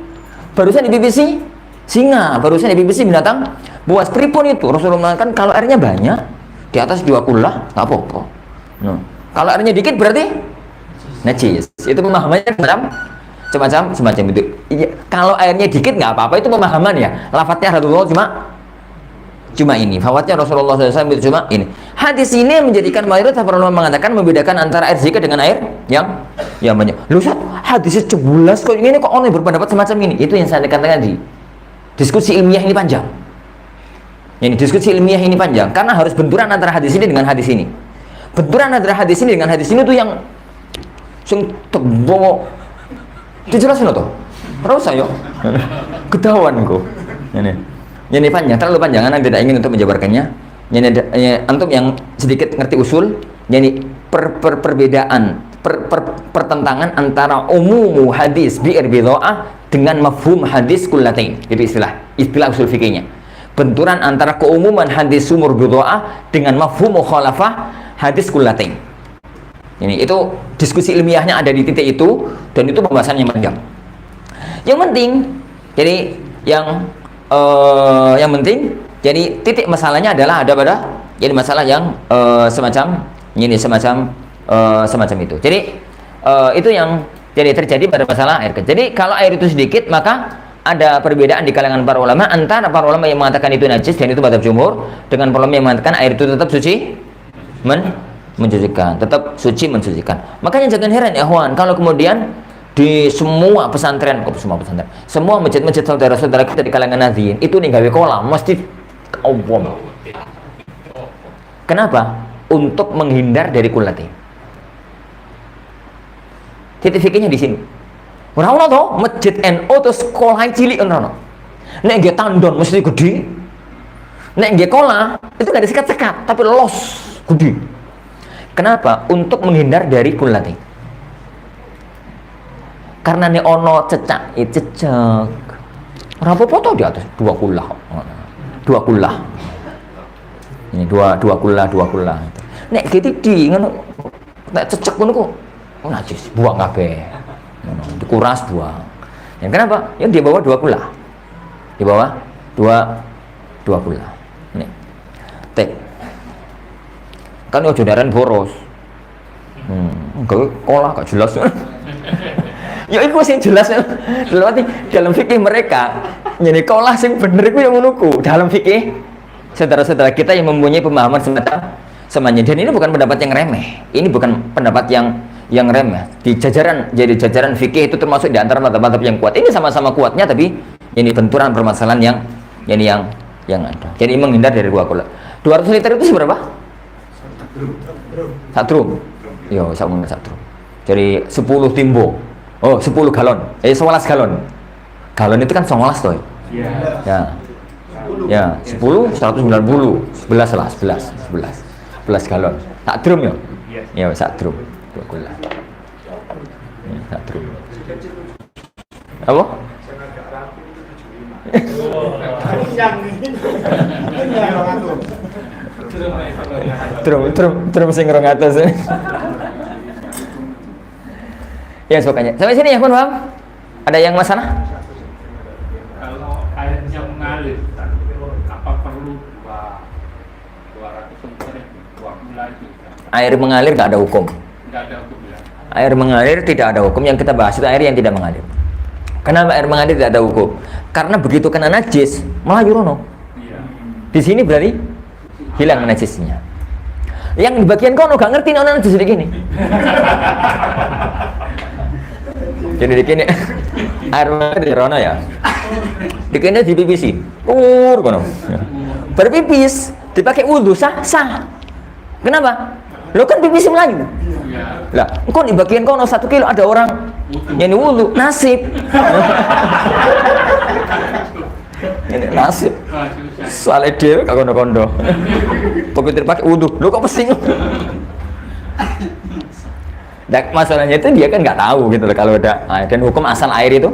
barusan di BBC singa, barusan di BBC binatang buas. Pripun itu Rasulullah mengatakan kalau airnya banyak di atas 2 kullah nggak apa-apa. Kalau airnya dikit berarti najis. Itu pemahamannya semacam itu. Iya, kalau airnya dikit nggak apa-apa, itu pemahaman ya. Lafadznya Rasulullah cuma ini. Lafadznya Rasulullah SAW itu cuma ini. Hadis ini menjadikan mayoritas para ulama mengatakan membedakan antara air sedikit dengan air yang banyak. Lu Ustaz, hadisnya jelas kok ini kok orang berpendapat semacam ini. Itu yang saya katakan tadi. Diskusi ilmiah ini panjang. Ini diskusi ilmiah ini panjang karena harus benturan antara hadis ini dengan hadis ini. Benturan antara hadis ini dengan hadis ini tuh yang tebok dijelasin loh, terus saya ketahuan kok. Ini panjang, terlalu panjang. Anak tidak ingin untuk menjabarkannya. Ini antum yang sedikit ngerti usul. Ini perbedaan, pertentangan antara umum hadis bi'r bid'ah dengan mafhum hadis kullatain. Itu istilah usul fikihnya. Benturan antara keumuman hadis sumur bid'ah dengan mafhum mukhalafah hadis kullatain. Ini itu diskusi ilmiahnya ada di titik itu, dan itu pembahasannya panjang. Yang penting, jadi yang penting, jadi titik masalahnya adalah ada pada jadi masalah yang semacam itu. Jadi itu yang jadi terjadi pada masalah air. Jadi kalau air itu sedikit, maka ada perbedaan di kalangan para ulama antara para ulama yang mengatakan itu najis dan itu mazhab jumhur, dengan para ulama yang mengatakan air itu tetap suci mensucikan, tetap suci mensucikan. Makanya jangan heran ya ikhwan kalau kemudian di semua pesantren, semua masjid-masjid saudara-saudara kita di kalangan nahdliyin itu nih gawe kolam mesti awam. Kenapa? Untuk menghindar dari kulati. Titik fikihnya di sini. Ora ono to masjid NU terus sekolah cilik ono. Nek nggih tandon mesti gede. Nek nggih kolah itu enggak ada sekat-sekat tapi los gede. Kenapa? Untuk menghindar dari kulati. Karena nek ono cecak, ora apa-apa to di atas 2 kullah. 2 kullah. Ini dua kullah. Nek gitu di ngono tak cecek ngono kok. Oh najis, buang kabeh. Dikuras buang. Yang kenapa? Yang dia bawa 2 kula. Di bawah 2 kula. Nih. Tek. Kan ojo daran boros. Gawe kolah gak jelas. Ya iku sing jelas dalam fikih mereka. Jadi kolah sing bener iku yang ngono ku. Dalam fikih saudara-saudara kita yang mempunyai pemahaman semacam dan ini bukan pendapat yang remeh. Ini bukan pendapat yang remeh. Di jajaran fikih itu termasuk di antara mazhab-mazhab yang kuat. Ini sama-sama kuatnya tapi ini benturan permasalahan yang ada. Jadi menghindar dari 2 kula. 200 liter itu seberapa? 1 drum. Yo, sama 1 drum. Jadi 10 timbo. Oh, 10 galon. 11 galon. Galon itu kan 11 toh. Iya. Ya, 10 190. 11 lah, 11 galon. Tak drum ya? Ya, 1 drum. 2 kula. Ya, 1 drum. Apa? Drum sing 200. Ya, pokoknya. Sampai sini ya, Bun, paham? Ada yang masalah? Kalau airnya mengalir, apa perlu 200 liter 2 kula itu? Air mengalir gak ada hukum. Enggak ada hukum ya. Air mengalir tidak ada hukum. Yang kita bahas itu air yang tidak mengalir. Kenapa air mengalir tidak ada hukum? Karena begitu kena najis, malah yurono. Iya. Di sini berarti hilang najisnya. Yang di bagian kono gak ngerti nona najis di gini. Jadi di kini air mengalir di rono ya. Di kini di pipisi. Kono. Berpipis dipakai wudhu sah. Kenapa? Lo kan pipis Melayu. Lah, kok di bagian kono 1 kilo ada orang yang wudhu, nasib. Ini nasib. Soalnya dia kagak kondo. Begitu pakai wudhu, lo kok pesing? Dan masalahnya itu dia kan nggak tahu gitu loh kalau ada dan hukum asal air itu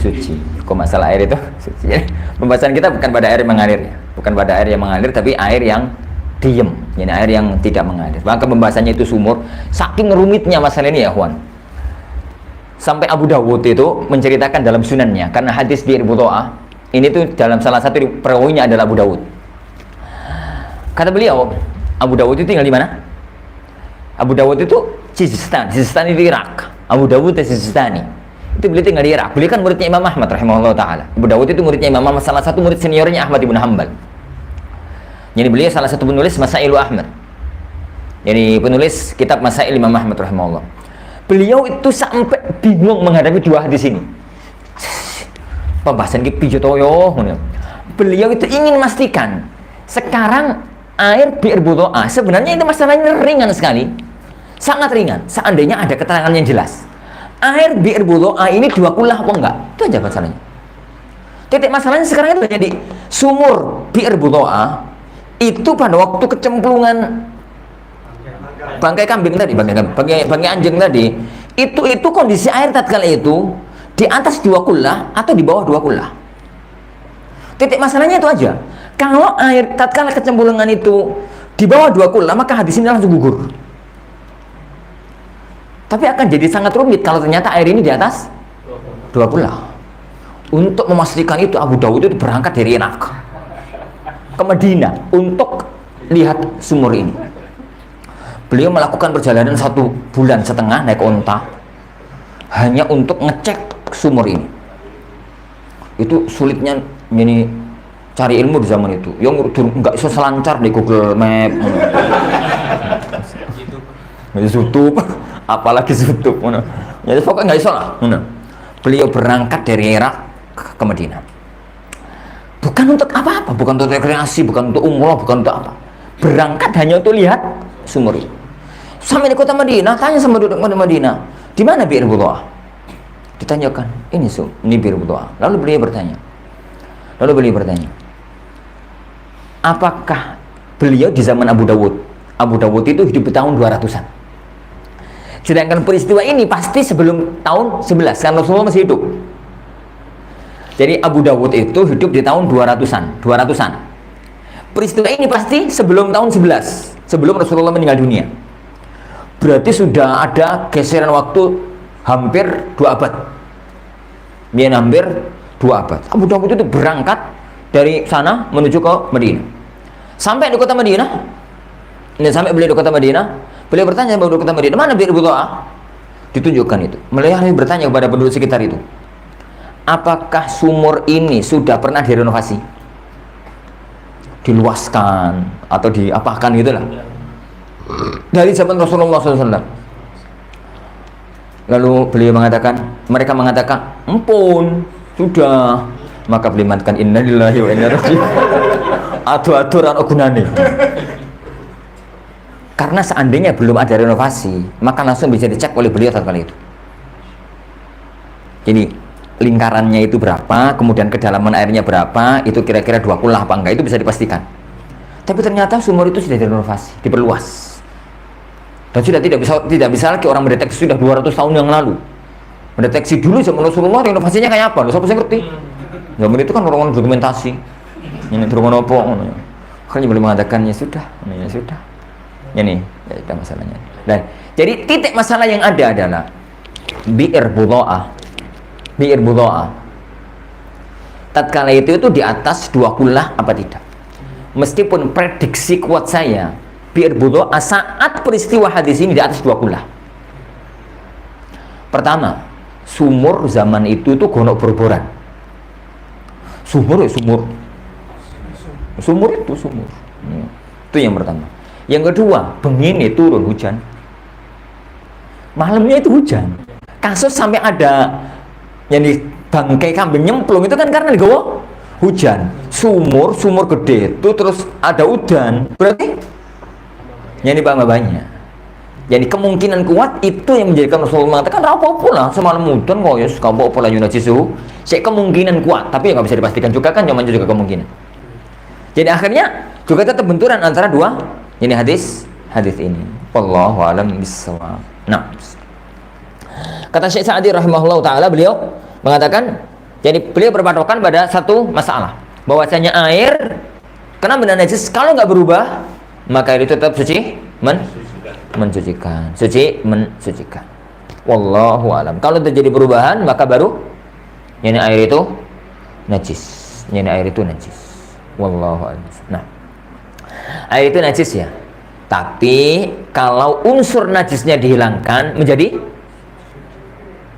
suci. Hukum asal air itu suci. Jadi, pembahasan kita bukan pada air yang mengalir ya. Bukan pada air yang mengalir tapi air yang diem, yani air yang tidak mengalir. Maka pembahasannya itu sumur. Saking rumitnya masalah ini ya, Juan. Sampai Abu Dawud itu menceritakan dalam sunannya karena hadis Bi'r Buto'ah ini tuh dalam salah satu perawinya adalah Abu Dawud. Kata beliau, Abu Dawud itu tinggal di mana? Abu Dawud itu Sistan itu Irak. Abu Dawud itu Sistani. Itu beliau tinggal di Irak. Beliau kan muridnya Imam Ahmad rahimahullah taala. Abu Dawud itu muridnya Imam Ahmad, salah satu murid seniornya Ahmad ibn Hanbal. Jadi beliau salah satu penulis Masailu Ahmad. Jadi penulis kitab Masail Imam Ahmad rahimahullah. Beliau itu sampai bingung menghadapi 2 hadis ini. Pembahasan ki pijo toyo. Beliau itu ingin memastikan sekarang air Bi'r Buto'ah sebenarnya itu masalahnya ringan sekali. Sangat ringan. Seandainya ada keterangan yang jelas. Air Bi'r Buto'ah ini 2 kula apa enggak? Itu aja masalahnya. Titik masalahnya sekarang itu jadi sumur Bi'r Buto'ah itu pada waktu kecemplungan bangkai kambing tadi, bangkai anjing tadi, itu kondisi air tatkala itu di atas 2 kula atau di bawah 2 kula. Titik masalahnya itu aja. Kalau air tatkala kecemplungan itu di bawah 2 kula, maka hadis ini langsung gugur. Tapi akan jadi sangat rumit kalau ternyata air ini di atas 2 kula. Untuk memastikan itu Abu Dawud itu berangkat dari Irak ke Madinah untuk lihat sumur ini. Beliau melakukan perjalanan 1,5 bulan naik onta hanya untuk ngecek sumur ini. Itu sulitnya ini cari ilmu di zaman itu. Yang nggak bisa selancar di Google Map. YouTube, apalagi YouTube. Jadi pokoknya nggak bisa lah. Beliau berangkat dari Irak ke Madinah. Bukan untuk apa-apa, bukan untuk rekreasi, bukan untuk umroh, bukan untuk apa. Berangkat hanya untuk lihat sumur ini. Sampai di kota Madinah, tanya sama duduk kota Madinah, di mana Bi'r Buto'ah? Ditanyakan, ini Bi'r Buto'ah. Lalu beliau bertanya, apakah beliau di zaman Abu Dawud? Abu Dawud itu hidup di tahun 200-an. Sedangkan peristiwa ini pasti sebelum tahun 11, kan Rasulullah masih hidup. Jadi Abu Dawud itu hidup di tahun 200-an. Peristiwa ini pasti sebelum tahun 11, sebelum Rasulullah meninggal dunia. berarti sudah ada geseran waktu hampir 2 abad. Dia hampir 2 abad. Abu Dawud itu berangkat dari sana menuju ke Madinah. Sampai di kota Madinah, ini sampai beliau di kota Madinah, beliau bertanya bahwa di kota Madinah, mana Bir Budoa? Ditunjukkan itu. Beliau bertanya kepada penduduk sekitar itu, apakah sumur ini sudah pernah direnovasi? Diluaskan atau diapakan gitulah. Dari zaman Rasulullah SAW. Lalu beliau mengatakan, mereka mengatakan, ampun, sudah. Maka beliau mengatakan, innalillahi wa inna ilaihi raji'un. Adu-aturan ogunane. Karena seandainya belum ada renovasi, maka langsung bisa dicek oleh beliau saat kali itu. Jadi lingkarannya itu berapa, kemudian kedalaman airnya berapa, itu kira-kira 2 kula apa enggak, itu bisa dipastikan. Tapi ternyata sumur itu sudah direnovasi, diperluas. Dan sudah tidak bisa lagi orang mendeteksi, sudah 200 tahun yang lalu. Mendeteksi dulu zaman Rasulullah renovasinya kayak apa? Siapa sih ngerti? Zaman itu kan orang-orang dokumentasi. Ini turun apa? Akhirnya boleh mengatakan ya sudah. Ini ya sudah masalahnya. Dan jadi titik masalah yang ada adalah Bi'r Budo'ah. Tatkala itu di atas 2 kulah apa tidak? Meskipun prediksi kuat saya, Bi'r Budo'ah saat peristiwa hadis ini di atas 2 kulah. Pertama, sumur zaman itu gonok berboran. Sumur. Itu yang pertama. Yang kedua, begini turun hujan. Malamnya itu hujan. Kasus sampai ada yang di bangkai kambing nyemplung itu kan karena digawa hujan. Sumur gede itu terus ada udan. Berarti ini banyak. Jadi kemungkinan kuat itu yang menjadikan Rasulullah mengatakan apa-apa lah semalam udan kok ya apa-apa lah yunajisuhu. Kemungkinan kuat, tapi nggak bisa dipastikan juga kan, cuma juga kemungkinan. Jadi akhirnya juga tetap benturan antara dua ini hadis ini. Wallahu a'lam bishawab. Nah, kata Syekh Sa'di rahimahullah taala, beliau mengatakan, jadi beliau berpatokan pada satu masalah, bahwasanya air kena benda najis kalau nggak berubah maka itu tetap suci mensucikan. Wallahu a'lam. Kalau terjadi perubahan maka baru ini air itu najis. Wallahu a'lam. Nah, air itu najis ya. Tapi kalau unsur najisnya dihilangkan menjadi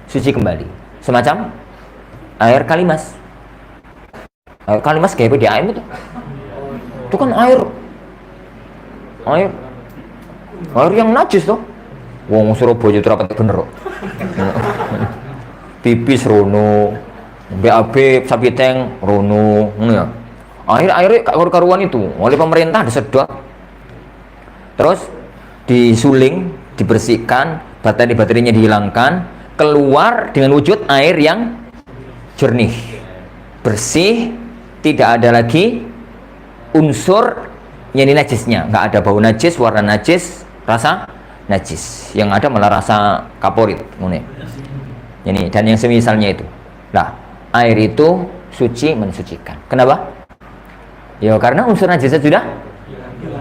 suci kembali. Semacam air kalimas. Air kalimas kayak PDAM itu. Itu kan air yang najis tuh. Wong Surabaya itu rapat bener kok. Pipis rono, BAB sapi teng rono, ngono ya. Air karuan itu oleh pemerintah disedot. Terus disuling, dibersihkan, bakteri-bakterinya dihilangkan, keluar dengan wujud air yang jernih, bersih, tidak ada lagi unsur yang najisnya, nggak ada bau najis, warna najis, rasa najis, yang ada malah rasa kaporit, ini dan yang semisalnya itu. Nah, air itu suci mensucikan. Kenapa? Ya karena unsur najisnya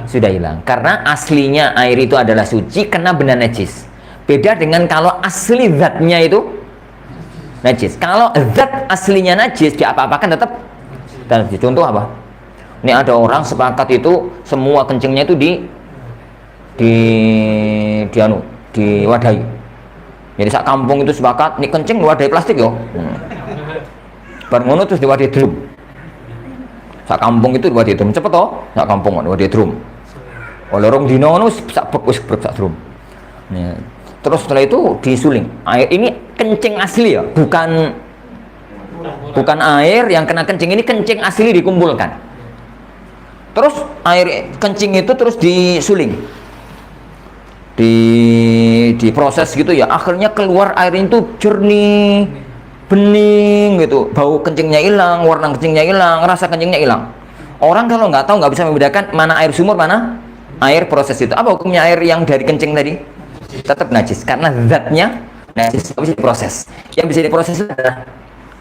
sudah hilang. Karena aslinya air itu adalah suci kena benda najis. Beda dengan kalau asli zatnya itu najis. Kalau zat aslinya najis, diapa-apakan tetap najis. Contoh apa? Ini ada orang sepakat itu semua kencingnya itu diwadahi. Jadi sak kampung itu sepakat, ini kencing diwadahi plastik yo. Bar ngono terus diwadahi drum. Sak kampung itu diwadahi drum, cepet toh? Sak kampung diwadahi drum. Oleh rong dino ngono sak bek wis sak drum. Nih. Terus setelah itu disuling. Air ini kencing asli ya, bukan air yang kena kencing, ini kencing asli dikumpulkan. Terus air kencing itu terus disuling, diproses gitu ya, akhirnya keluar air itu jernih, bening gitu, bau kencingnya hilang, warna kencingnya hilang, rasa kencingnya hilang. Orang kalau nggak tahu nggak bisa membedakan mana air sumur, mana air proses itu. Apa hukumnya air yang dari kencing tadi? Tetap najis karena zatnya najis, bisa diproses. Yang bisa diproses adalah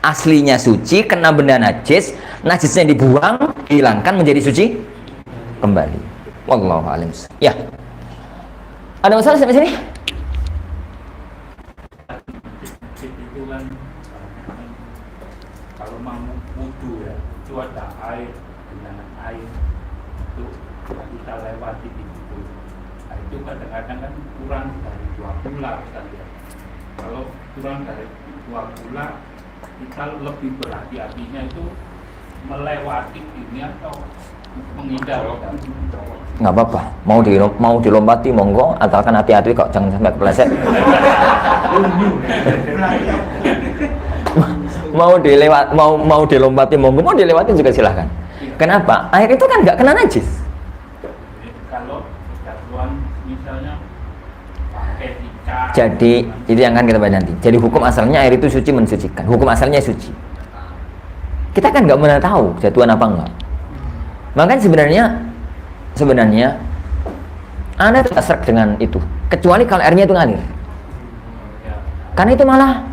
aslinya suci, kena benda najis, najisnya dibuang, dihilangkan menjadi suci kembali. Wallahu a'lam. Ya. Ada masalah sampai sini? Itu kan kalau mau wudhu ya, itu ada air, genangan air itu kita lewati di situ. Nah, itu kadang-kadang kan kurang dari 2 bulan saja. Kalau kurang dari 2 bulan, kita lebih berhati-hatinya itu melewati ini atau menghindar. Nggak apa-apa, mau dilompati monggo, asalkan hati-hati kok, jangan sampai kepleset. mau dilompati monggo, mau dilewati juga silahkan. Kenapa? Air itu kan nggak kena najis. Kalau jatuhan misalnya pakai ikan. Jadi itu yang akan kita bahas nanti. Jadi hukum asalnya air itu suci mensucikan. Hukum asalnya suci. Kita kan nggak pernah tahu jatuhan apa enggak. Makanya sebenarnya Anda tidak serak dengan itu, kecuali kalau airnya itu ngalir. Karena itu malah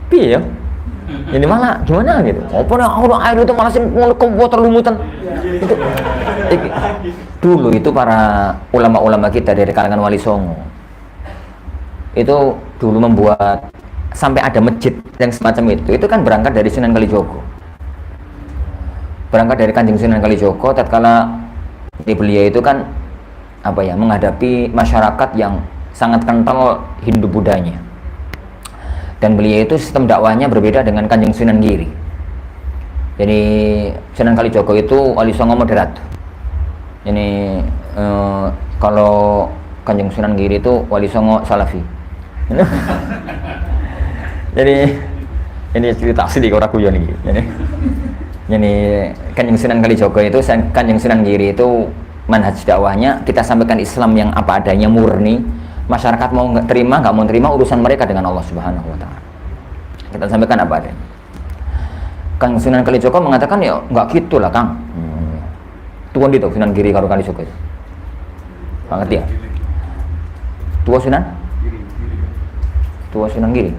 piye ya? Jadi malah gimana gitu? Apa orang air itu malah komputer lumutan. Dulu itu para ulama-ulama kita dari kalangan Wali Songo itu dulu membuat sampai ada masjid yang semacam itu kan berangkat dari Sunan Kalijogo. Berangkat dari Kanjeng Sunan Kalijogo tatkala beliau itu kan menghadapi masyarakat yang sangat kental Hindu Budanya, dan beliau itu sistem dakwahnya berbeda dengan Kanjeng Sunan Giri. Jadi Sunan Kalijogo itu Wali Songo moderat. Ini kalau Kanjeng Sunan Giri itu Wali Songo Salafi. Jadi ini cerita asli orang kuyon ini. Jadi Kanjeng Sunan Kalijogo itu, Kanjeng Sunan Giri itu manhaj dakwahnya kita sampaikan Islam yang apa adanya, murni. Masyarakat mau nggak terima, nggak mau terima, urusan mereka dengan Allah Subhanahu Wa Taala. Kita sampaikan apa adanya. Kanjeng Sunan Kalijogo mengatakan ya nggak gitulah Kang. Tuan itu Sunan Giri karo Kalijogo itu. Ngerti ya? Tua Sunan Giri.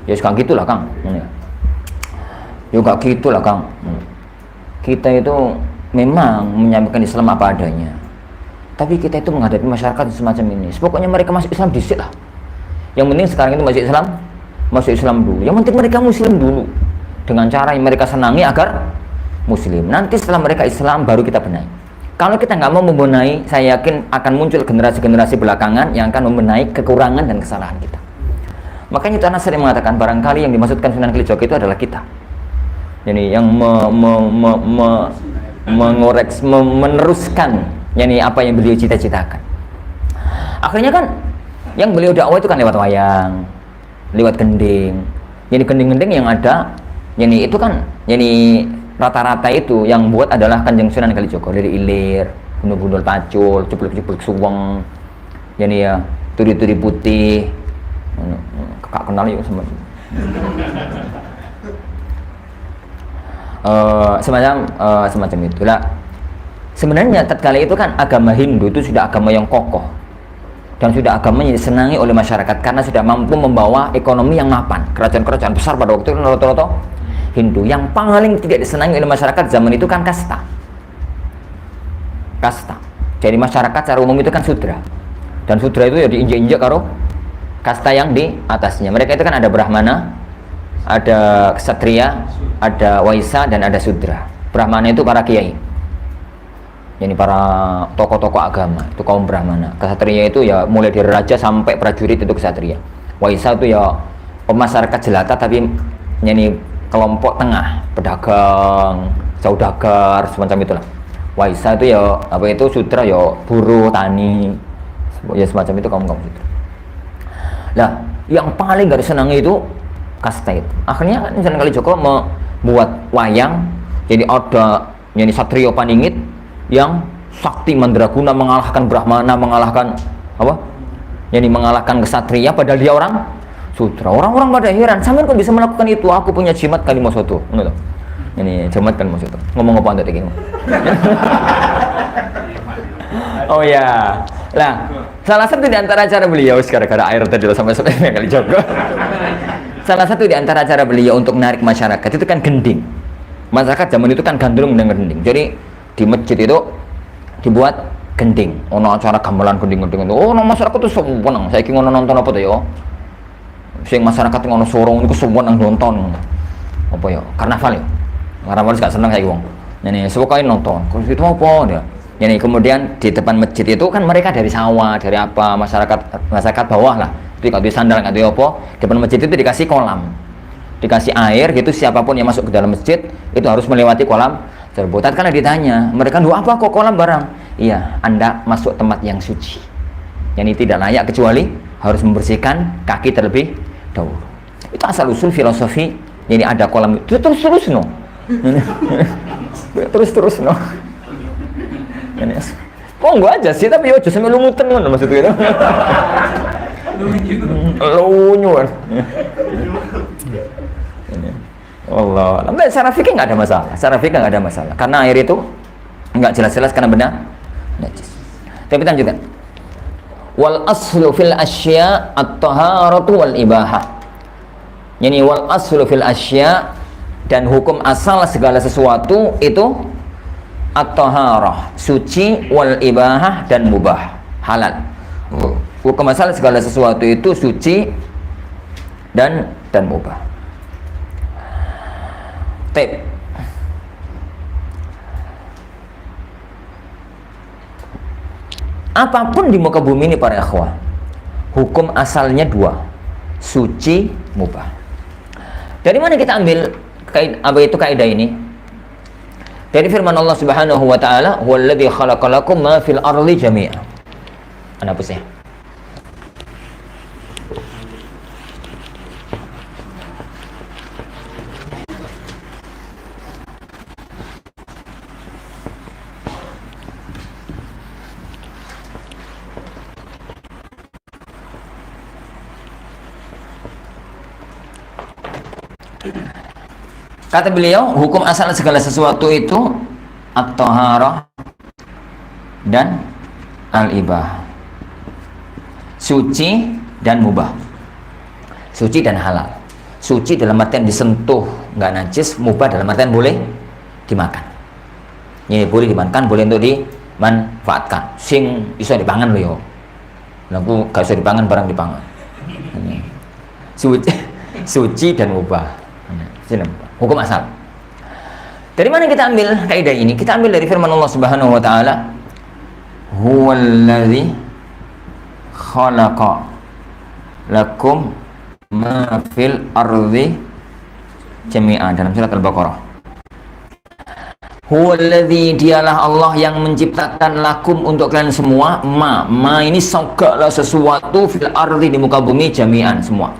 Ya sekarang gitulah Kang. Ya nggak gitulah Kang. Kita itu memang menyampaikan Islam apa adanya, tapi kita itu menghadapi masyarakat semacam ini. Pokoknya mereka masuk Islam dikit lah. Yang penting sekarang itu masuk Islam dulu. Yang penting mereka Muslim dulu, dengan cara yang mereka senangi agar Muslim. Nanti setelah mereka Islam baru kita benahi. Kalau kita nggak mau membenahi, saya yakin akan muncul generasi-generasi belakangan yang akan membenahi kekurangan dan kesalahan kita. Makanya itu anak sering mengatakan barangkali yang dimaksudkan Sunan Kalijogo itu adalah kita. Jadi yang meneruskan apa yang beliau cita-citakan. Akhirnya kan yang beliau dakwah itu kan lewat wayang, lewat gending. Jadi gending-gending yang ada, itu kan rata-rata itu yang buat adalah Kanjeng Sunan Kalijogo dari Ilir, Gundul Pacul, Cupluk Suweng, turi-turi putih. Kakak kenal yuk sama semacam itulah. Sebenarnya tatkala itu kan agama Hindu itu sudah agama yang kokoh dan sudah agama yang disenangi oleh masyarakat karena sudah mampu membawa ekonomi yang mapan. Kerajaan-kerajaan besar pada waktu itu rata-rata Hindu. Yang paling tidak disenangi oleh masyarakat zaman itu kan kasta. Jadi masyarakat secara umum itu kan sudra, dan sudra itu ya diinjak-injak karo kasta yang di atasnya. Mereka itu kan ada Brahmana, ada Ksatria, ada Waisa, dan ada Sudra. Brahmana itu para kiai, para tokoh-tokoh agama, itu kaum Brahmana. Ksatria itu ya mulai dari raja sampai prajurit itu Ksatria. Waisa itu ya masyarakat jelata tapi kelompok tengah, pedagang, saudagar, semacam itulah. Waisa itu ya Sudra ya buruh, tani, ya semacam itu kaum Sudra. Nah, yang paling gak disenangi itu kasta itu. Akhirnya Sunan Kalijogo membuat wayang, jadi ada Satrio Paningit yang sakti mandraguna mengalahkan Brahmana, mengalahkan mengalahkan kesatria, padahal dia orang Sudra. Orang-orang pada heran, sampean kok bisa melakukan itu? Aku punya jimat Kalimosoto. Jimat Kalimosoto. Ngomong apa anda tadi? Oh ya. Nah, salah satu di antara cara beliau gara-gara air tadi sampai Kalijogo. Salah satu di antara cara beliau untuk menarik masyarakat itu kan gending. Masyarakat zaman itu kan gandrung dengan gending. Jadi di masjid itu dibuat gending, ono acara gamelan gending-gending. Oh, no masyarakat tuh seneng. Saiki ngono nonton apa tuh ya? Sing masyarakat ngono sorong niku seneng nonton. Apa ya? Karnaval ya. Karnaval gak seneng saiki wong. Ini suka nonton. Kalau itu apa dia? Ini kemudian di depan masjid itu kan mereka dari sawah, dari apa masyarakat bawah lah. Jadi kalau di sandal nggak ada apa, di depan masjid itu dikasih kolam, dikasih air gitu. Siapapun yang masuk ke dalam masjid itu harus melewati kolam tersebut. Karena ditanya, mereka lu apa kok kolam barang? Iya, Anda masuk tempat yang suci. Yang tidak layak kecuali harus membersihkan kaki terlebih dahulu. Itu asal usul filosofi. Jadi ada kolam itu terus no. terus no. Monggo aja sih, tapi ojo sampe lumutan ngono maksudnya. Lunyu. Allah. Nah, secara fikih nggak ada masalah. Secara fikih nggak ada masalah. Karena air itu nggak jelas-jelas karena benda najis. Tapi lanjutkan. Wal aslu fil asya at-taharatu wal ibahah. Yani wal aslu fil asya, dan hukum asal segala sesuatu itu at-taharah, suci, wal ibahah, dan mubah, halal. Hukum asal segala sesuatu itu suci dan mubah. Tip. Apapun di muka bumi ini para ikhwah, hukum asalnya dua, suci, mubah. Dari mana kita ambil kaidah ini? Dari firman Allah Subhanahu wa taala, "Huwallazi khalaqalakum ma fil ardi jami'a." Ana hapus ya. Kata beliau, hukum asal segala sesuatu itu at-taharah dan al-ibah, suci dan mubah, suci dan halal. Suci dalam artian disentuh, nggak najis. Mubah dalam artian boleh dimakan. Ini boleh dimakan, boleh untuk dimanfaatkan. Sing bisa dipangan loh yo. Lalu gak bisa dipangan barang dipangan. Suci dan mubah. Hukum asal. Dari mana kita ambil kaidah ini? Kita ambil dari firman Allah Subhanahu wa taala, "Huwallazi khalaqa lakum ma fil ardi jami'an," dalam surat Al-Baqarah. Huwallazi, dialah Allah yang menciptakan lakum untuk kalian semua, ma ini segala sesuatu fil ardi, di muka bumi, jami'an, semua.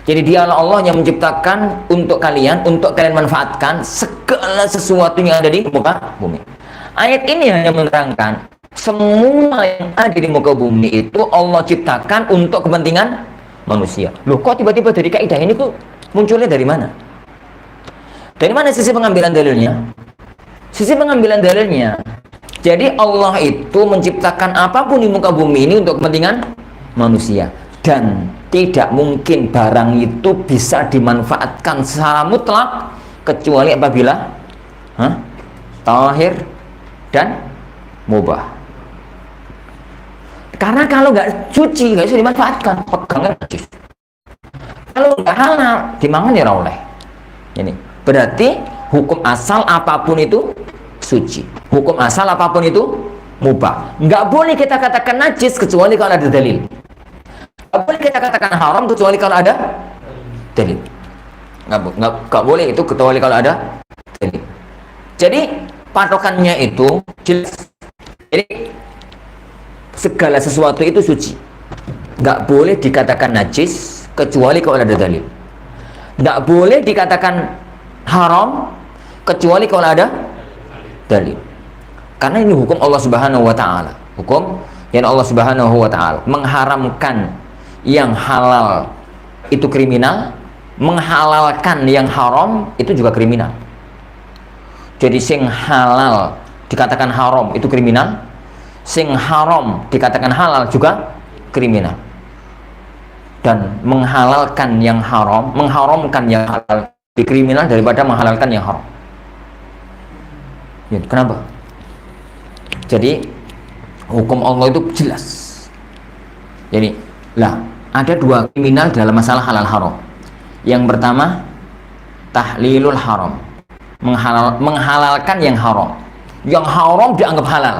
Jadi dialah Allah yang menciptakan untuk kalian manfaatkan segala sesuatu yang ada di muka bumi. Ayat ini hanya menerangkan semua yang ada di muka bumi itu Allah ciptakan untuk kepentingan manusia. Loh, kok tiba-tiba dari kaidah ini tuh munculnya dari mana? Dari mana sisi pengambilan dalilnya? Sisi pengambilan dalilnya, jadi Allah itu menciptakan apapun di muka bumi ini untuk kepentingan manusia. Dan tidak mungkin barang itu bisa dimanfaatkan secara mutlak kecuali apabila tahir dan mubah. Karena kalau nggak suci nggak bisa dimanfaatkan, pegangan najis. Kalau nggak halal dimangan ya oleh. Ini berarti hukum asal apapun itu suci, hukum asal apapun itu mubah. Nggak boleh kita katakan najis kecuali kalau ada dalil. Nggak boleh kita katakan haram kecuali kalau ada dalil. Nggak boleh itu kecuali kalau ada dalil. Jadi patokannya itu jelas. Jadi segala sesuatu itu suci. Nggak boleh dikatakan najis kecuali kalau ada dalil. Nggak boleh dikatakan haram kecuali kalau ada dalil. Karena ini hukum Allah Subhanahu wa taala. Hukum yang Allah Subhanahu wa taala mengharamkan yang halal itu kriminal, menghalalkan yang haram itu juga kriminal. Jadi sing halal dikatakan haram itu kriminal, sing haram dikatakan halal juga kriminal. Dan menghalalkan yang haram, mengharamkan yang halal lebih kriminal daripada menghalalkan yang haram. Ya, kenapa? Jadi Hukum Allah itu jelas. Jadi, lah ada dua kriminal dalam masalah halal haram. Yang pertama, tahlilul haram, menghalalkan yang haram. Yang haram dianggap halal.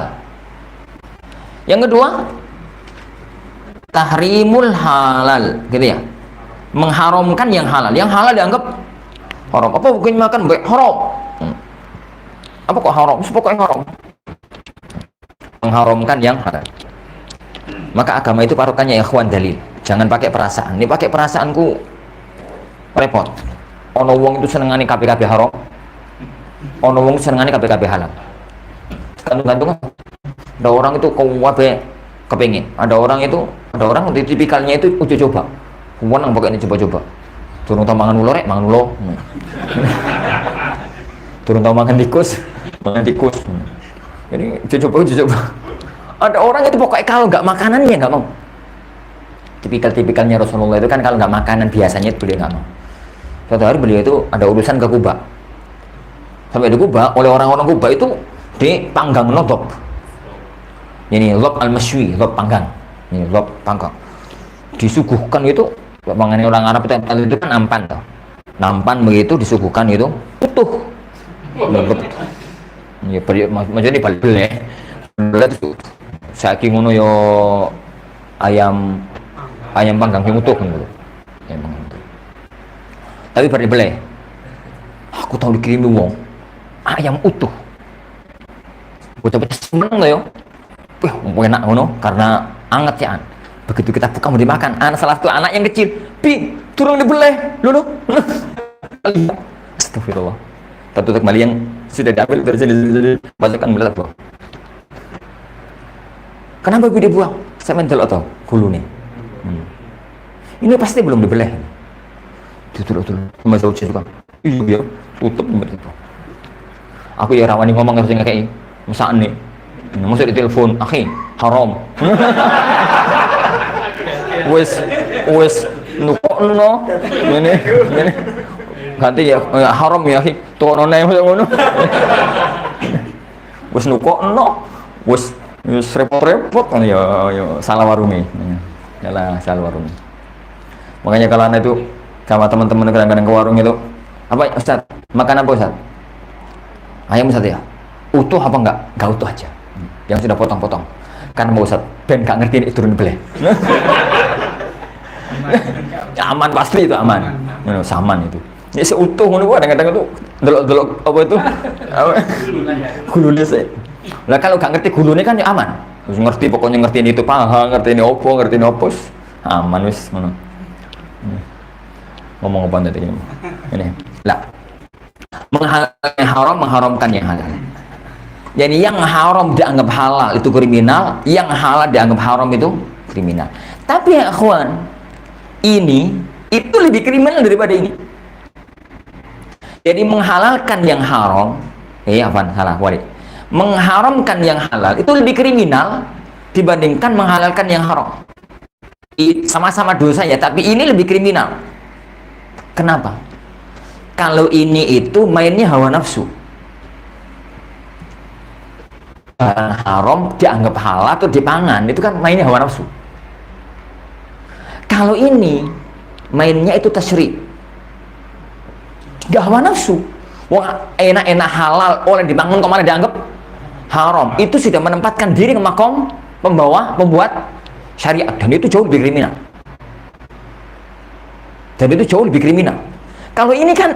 Yang kedua, tahrimul halal, gitu ya. Mengharamkan yang halal. Yang halal dianggap haram. Apa bukan makan baik haram? Apa kok haram? Pokoknya haram. Mengharamkan yang halal. Maka agama itu parukannya ikhwan dalil. Jangan pakai perasaan. Ini pakai perasaanku repot. Ono wong itu senengane kabeh-kabeh haram. Ono wong senengane kabeh-kabeh halal. Gantung-gantung. Ada orang itu kabeh kepengin. Ada orang di tipikalnya itu uji coba. Wong pokoknya coba-coba. Turun tau mangan ulo rek, mangan ulo. Turun tau mangan tikus, mangan tikus. Jadi uji coba. Ada orang itu pokoknya kalau nggak makanannya nggak mau. Tipikal-tipikalnya Rasulullah itu kan kalau nggak makanan biasanya beliau nggak mau. Suatu hari beliau itu ada urusan ke Kuba. Sampai di Kuba, oleh orang-orang Kuba itu dipanggang lob. Ini lob al-maswi, lob panggang. Ini lob panggang. Disuguhkan itu, mengenai orang Arab itu kan nampan toh. Nampan begitu disuguhkan itu utuh. Ya, maksudnya dibalik ya. Itu saking ngono yo ayam panggang yang utuh gitu. Tapi berbeda. Aku tahu dikirimi wong ayam utuh. Bocah seneng loh yo. Wah, enak ngono karena anget ya. Begitu kita buka mau dimakan, salah satu anak yang kecil, turun dibeleh, lulu. Astagfirullah. Tertutup kembali yang sudah diambil dari sini, bacakan belah bawah. Kenapa gue dibuang? Saya mentel atau gulu nih. Ini pasti belum dibeleh. Tutup masuk juga. Iya, tutup begitu. Aku ya rawani ngomong harus kayak misal nih. Masuk di telepon, akhi, haram. Wes nukokno ini ganti ya haram ya akhi turun ae ngono. Wes nukokno wes repot-repot kan ya salah warunge. Yalah salah warung. Makanya kalau anda itu sama teman-teman kadang-kadang ke warung itu, apa Ustaz? Makan apa Ustaz? Ayam Ustaz ya? Utuh apa enggak? Enggak utuh aja. Yang sudah potong-potong. Karena mau Ustaz, ben gak ngerti ini turun beleh. Aman pasti itu aman. Saman itu. Ini seutuh ngono kadang-kadang itu delok-delok apa itu? Gulune sih. Lah kalau gak ngerti gulune kan ya aman. Terus ngerti pokoknya ngerti ini itu paha, ngerti ini opo, aman wis ngono. Ngomong apa tadi ini? Lah. Menghalalkan yang haram, mengharamkan yang halal. Jadi yang haram dianggap halal itu kriminal, yang halal dianggap haram itu kriminal. Tapi ya ikhwan, ini itu lebih kriminal daripada ini. Jadi menghalalkan yang haram, salah wali. Mengharamkan yang halal itu lebih kriminal dibandingkan menghalalkan yang haram. Sama-sama dosa ya, tapi ini lebih kriminal. Kenapa? Kalau ini itu mainnya hawa nafsu. Barang haram dianggap halal atau dipangan, itu kan mainnya hawa nafsu. Kalau ini mainnya itu tasyri', gak hawa nafsu. Wah, enak-enak halal oleh dibangun kok malah dianggap haram. Itu sudah menempatkan diri ke makom pembuat syariat, dan itu jauh lebih kriminal. Kalau ini kan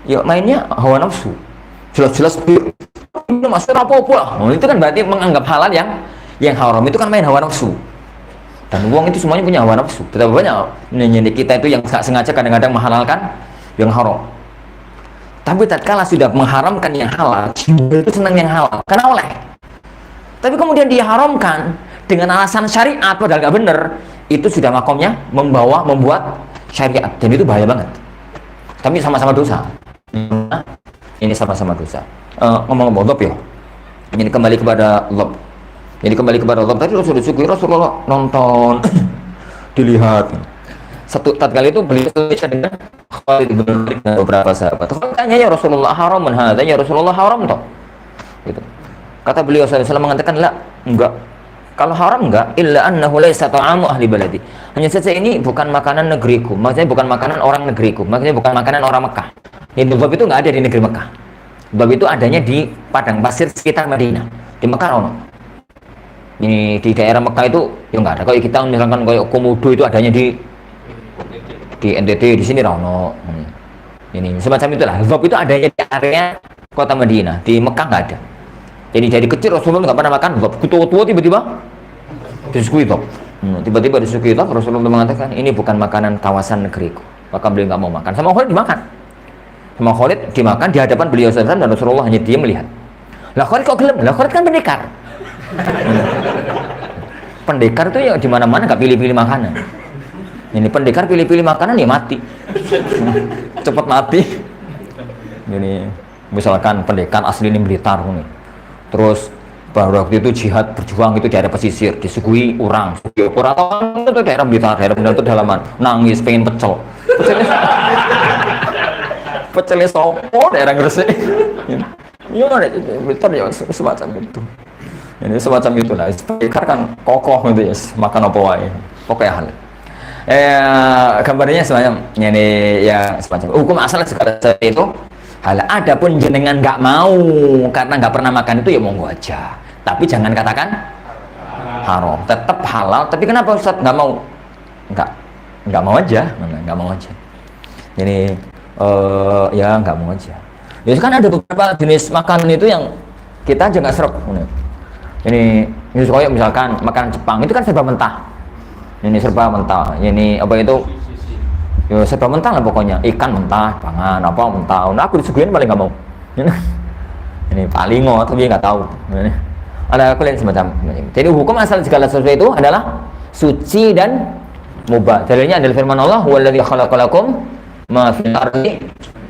ya mainnya hawa nafsu. Jelas-jelas ini maksudnya apa-apa lah. Itu kan berarti menganggap halal yang haram, itu kan main hawa nafsu. Dan uang itu semuanya punya hawa nafsu. Betapa banyak nyanyi kita itu yang sengaja kadang-kadang menghalalkan yang haram. Tapi tatkala sudah mengharamkan yang halal, itu senang yang halal karena oleh. Tapi kemudian diharamkan dengan alasan syariat padahal nggak benar, itu sudah makomnya membuat syariat, dan itu bahaya banget. Tapi sama-sama dosa. Ini sama-sama dosa. Ngomong-ngomong lob ya. Ini kembali kepada lob. Tadi Rasulullah nonton, dilihat. Tatkala itu beliau dengan Khalid bin Walid dan beberapa sahabat. Tanya ya Rasulullah haram hadza, ya Rasulullah haram toh. Gitu. Kata beliau SAW mengatakan, "La, Enggak. Kalau haram enggak, illa annahu laisa ta'amu ahli baladi. Hanya saja ini bukan makanan negeriku, maksudnya bukan makanan orang negeriku, maksudnya bukan makanan orang Mekah. Itu bab itu enggak ada di negeri Mekah. Bab itu adanya di padang pasir sekitar Madinah. Di Mekah ono. Ini di daerah Mekah itu ya enggak ada. Kalau kita misalkan kayak komodo itu adanya di NTT, di sini ono. Ini semacam itulah. Bab itu adanya di area kota Madinah. Di Mekah enggak ada. Jadi dari kecil Rasulullah nggak pernah makan bab. Tua-tua tiba-tiba disuguhi bab. Tiba-tiba disuguhi bab. Rasulullah mengatakan ini bukan makanan kawasan negeriku. Maka beliau nggak mau makan. Sama Khalid dimakan. Sama Khalid dimakan di hadapan beliau SAW dan Rasulullah hanya diam melihat. Lah Khalid kok gelem? Lah Khalid kan pendekar. Pendekar itu ya di mana-mana nggak pilih-pilih makanan. Ini pendekar pilih-pilih makanan ya mati. Cepat mati. Ini misalkan pendekar asli ini Blitar nih. Terus baru waktu itu jihad berjuang itu di daerah pesisir disuguhi orang itu daerah Blitar, daerah benar itu dalaman nangis pengen pecel pecelnya sopo daerah Gresik iya Blitar ya semacam itu ini semacam itulah Blitar kan kokoh gitu ya makan apa wae pokoknya hal gambarnya semacam ini ya semacam hukum asal segala sesuatu itu hal. Adapun jenengan nggak mau karena nggak pernah makan itu ya monggo aja. Tapi jangan katakan haram. Tetap halal. Tapi kenapa Ustaz nggak mau? Nggak mau aja. Nggak mau aja. Jadi ya nggak mau aja. Ya kan ada beberapa jenis makanan itu yang kita aja nggak serap. Ini kayak misalkan makanan Jepang itu kan serba mentah. Ini serba mentah. Ini apa itu? Ya serba mentah lah pokoknya, ikan mentah, pangan apa mentah. Nah aku disuguhin paling nggak mau. Ini paling tapi nggak tahu. Ada kuliah semacam. Jadi hukum asal segala sesuatu itu adalah suci dan mubah. Dalilnya adalah firman Allah, "Huwallazi khalaqalakum ma fil ardi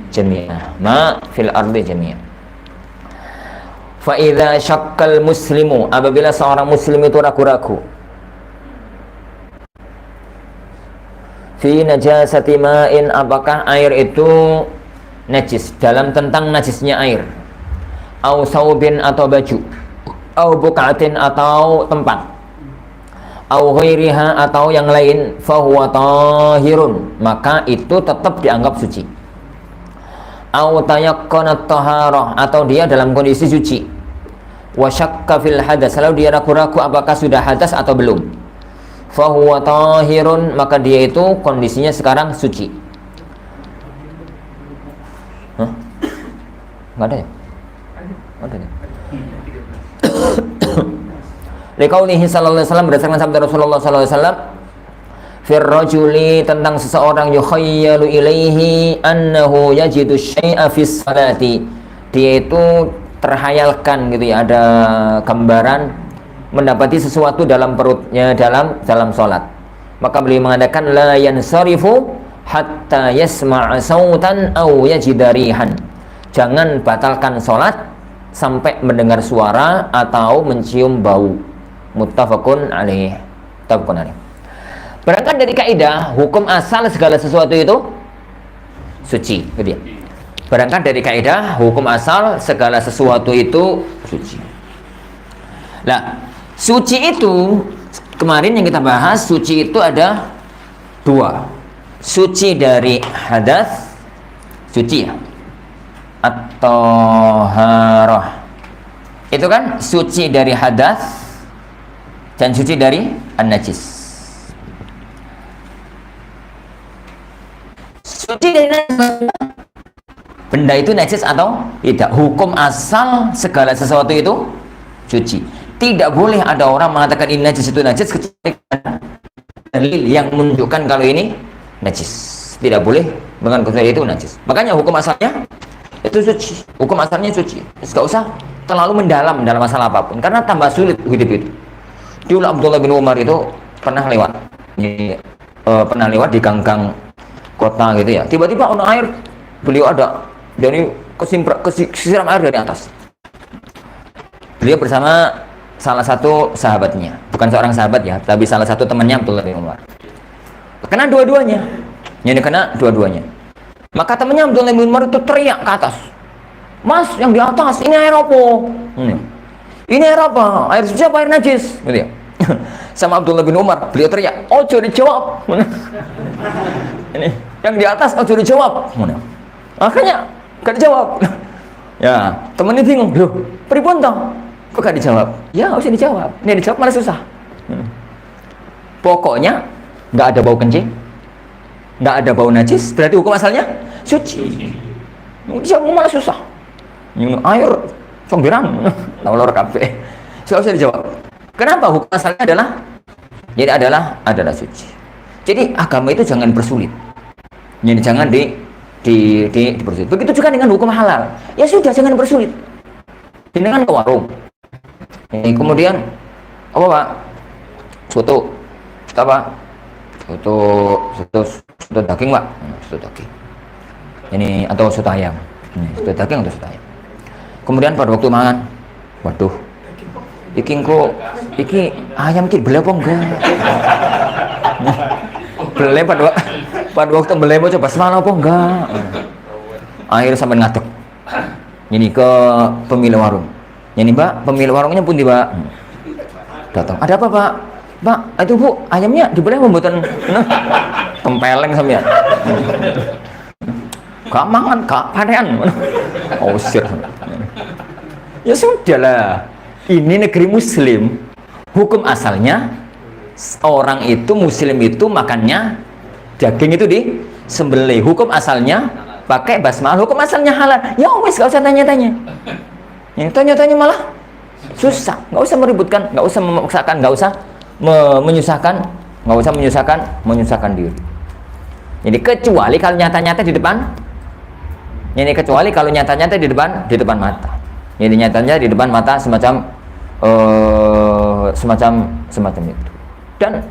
jami'an." Ma fil ardi jami'an. Fa idza syakkal muslimu, apabila seorang muslim itu ragu-ragu fi najasati ma'in, apakah air itu najis, dalam tentang najisnya air, au saubin atau baju, au bukatin atau tempat, au ghairiha atau yang lain, fahuwa tahirun, maka itu tetap dianggap suci. Au tayaqqana taharah, atau dia dalam kondisi suci. Wa syakka fil hadas, lalu dia ragu-ragu apakah sudah hadas atau belum, fahuwa tahirun, maka dia itu kondisinya sekarang suci. Hah? Nggak ada ya? Ada ya? Liqaulihi sallallahu alaihi wasallam, berdasarkan sabda Rasulullah sallallahu alaihi wasallam, fir rajuli, tentang seseorang, yukhayyalu ilaihi annahu yajidu syai'a fis salati, dia itu terhayalkan gitu ya, ada gambaran mendapati sesuatu dalam perutnya dalam sholat. Maka beliau mengatakan la yansarifu hatta yasma'a sautan aw yajida rihan, jangan batalkan sholat sampai mendengar suara atau mencium bau. Muttafaqun alaih. Berangkat dari kaidah hukum asal segala sesuatu itu suci, gitu ya. Berangkat dari kaidah hukum asal segala sesuatu itu suci. Nah, suci itu kemarin yang kita bahas, suci itu ada dua. Suci dari hadas, suci ya, atau harah. Itu kan suci dari hadas dan suci dari an-najis. Suci dari najis, benda itu najis atau tidak. Hukum asal segala sesuatu itu suci. Tidak boleh ada orang mengatakan ini najis itu najis kecuali dalil yang menunjukkan kalau ini najis. Tidak boleh dengan kecuali itu najis. Makanya hukum asalnya itu suci. Hukum asalnya suci. Tidak usah terlalu mendalam dalam masalah apapun, karena tambah sulit hidup itu. Dulu Abdullah bin Umar itu pernah lewat di gang-gang kota gitu ya. Tiba-tiba ono air, beliau ada, jadi kesiram air dari atas. Beliau bersama salah satu sahabatnya, bukan seorang sahabat ya, tapi salah satu temannya Abdullah bin Umar. Kena dua-duanya. Maka temannya Abdullah bin Umar itu teriak ke atas, "Mas, yang di atas ini air apa?" Ini air apa? Air suci apa air najis? Gitu ya. Sama Abdullah bin Umar, beliau teriak, ojo dijawab. Ini yang di atas ojo dijawab. Akhirnya gak dijawab. Ya, temennya bingung, loh, pripun toh? Kok gak dijawab? Ya, harus dijawab. Ini dijawab malah susah. Pokoknya nggak ada bau kencing, nggak ada bau najis, berarti hukum asalnya suci. Dijawab malah susah. Minum air sombiran, lawar kafe. Susah dijawab. Kenapa hukum asalnya adalah suci. Jadi agama itu jangan bersulit. Jadi jangan dipersulit. Begitu juga dengan hukum halal. Ya sudah, jangan bersulit. Dengan ke warung. Kemudian apa Pak? Soto apa? Soto daging Pak. Soto daging. Ini atau soto ayam. Soto daging atau soto ayam. Kemudian pada waktu makan, waduh, iki ayam iki beli apa enggak? Beli pada waktu beli mau coba semalam apa enggak? Akhirnya sampai ngadeg. Ini ke pemilik warung. Ini Mbak, pemilik warungnya pun tiba datang. Ada apa Pak? Pak, itu Bu, ayamnya dibeli membuatan tempeleng sampean. Gak mangan, gak panean. Oh, sir. Ya sudahlah. Ini negeri muslim. Hukum asalnya orang itu muslim itu makannya daging itu disembelih. Hukum asalnya pakai basmalah. Hukum asalnya halal. Ya wis, gak usah tanya-tanya. Yang tanya-tanya malah susah. Gak usah meributkan, gak usah memaksakan, gak usah menyusahkan diri. Jadi kecuali kalau nyata-nyata di depan. Ini kecuali kalau nyata-nyata di depan mata. Jadi nyatanya di depan mata semacam itu. Dan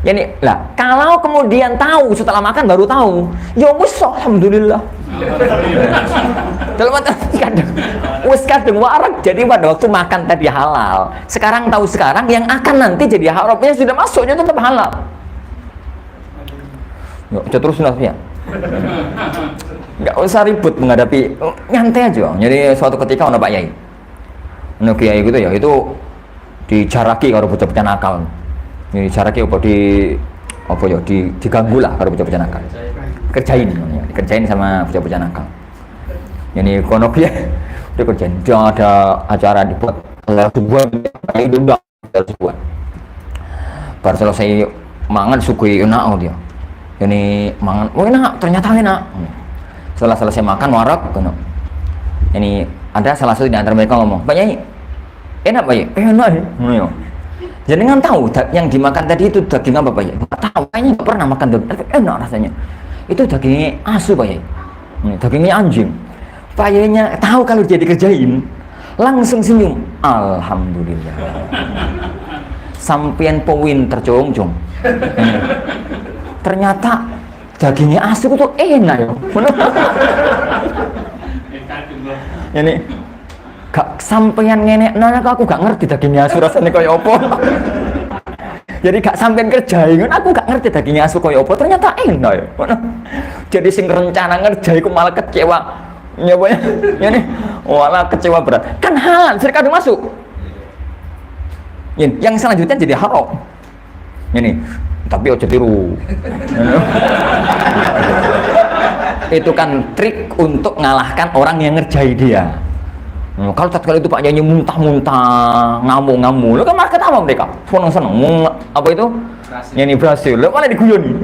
ini lah, kalau kemudian tahu setelah makan baru tahu, ya wis alhamdulillah. Dalam arti kadang warak, jadi pada waktu makan tadi halal. Sekarang tahu sekarang yang akan nanti jadi haramnya sudah masuknya tetap halal. Yuk, terus ya. Nggak usah ribut menghadapi, nyantai aja. Jadi suatu ketika ada Pak Yai, Kiai gitu ya, itu dijaraki kalau bocah-bocah nakal. Ini dijaraki diganggu lah kalau bocah-bocah nakal. Dikerjain sama bocah-bocah nakal. Ini kono dia dikerjain. Dia ada acara dibuat sebuah itu enggak sebuah. Baru selesai mangan sugih enak dia. Ini mangan, oh enak, ternyata enak. Setelah selesai makan warak, ini ada salah satu di antara mereka ngomong, Pak Yai, enak Pak Yai? Enak ya. Jadi kan tahu yang dimakan tadi itu daging apa Pak Yai? Nggak tahu, kayaknya nggak pernah makan daging, tapi enak rasanya. Itu dagingnya asu Pak Yai, dagingnya anjing. Pak Yainya tahu kalau dia dikerjain, langsung senyum, alhamdulillah. Sampian powin tercung-cung. Ternyata dagingnya asu itu enak ya. Ini gak sampeyan ngene, nanya aku gak ngerti dagingnya asu rasanya kaya apa. Jadi gak sampeyan kerjain, aku gak ngerti dagingnya asu kaya apa. Ternyata enak ya. Jadi sing rencana ngerjain aku malah kecewa. Nyobanya, ini malah kecewa berat. Kan halal, kadung masuk. Yang selanjutnya jadi haram. Ini. Tapi ojo tiru. Itu kan trik untuk mengalahkan orang yang ngerjai dia. Kalau tatkala itu Pak Yai muntah-muntah, ngamuk-ngamuk, lo kan malah ketawa mereka. Seneng-seneng. Apa itu? Ini berhasil. Lo malah diguyoni.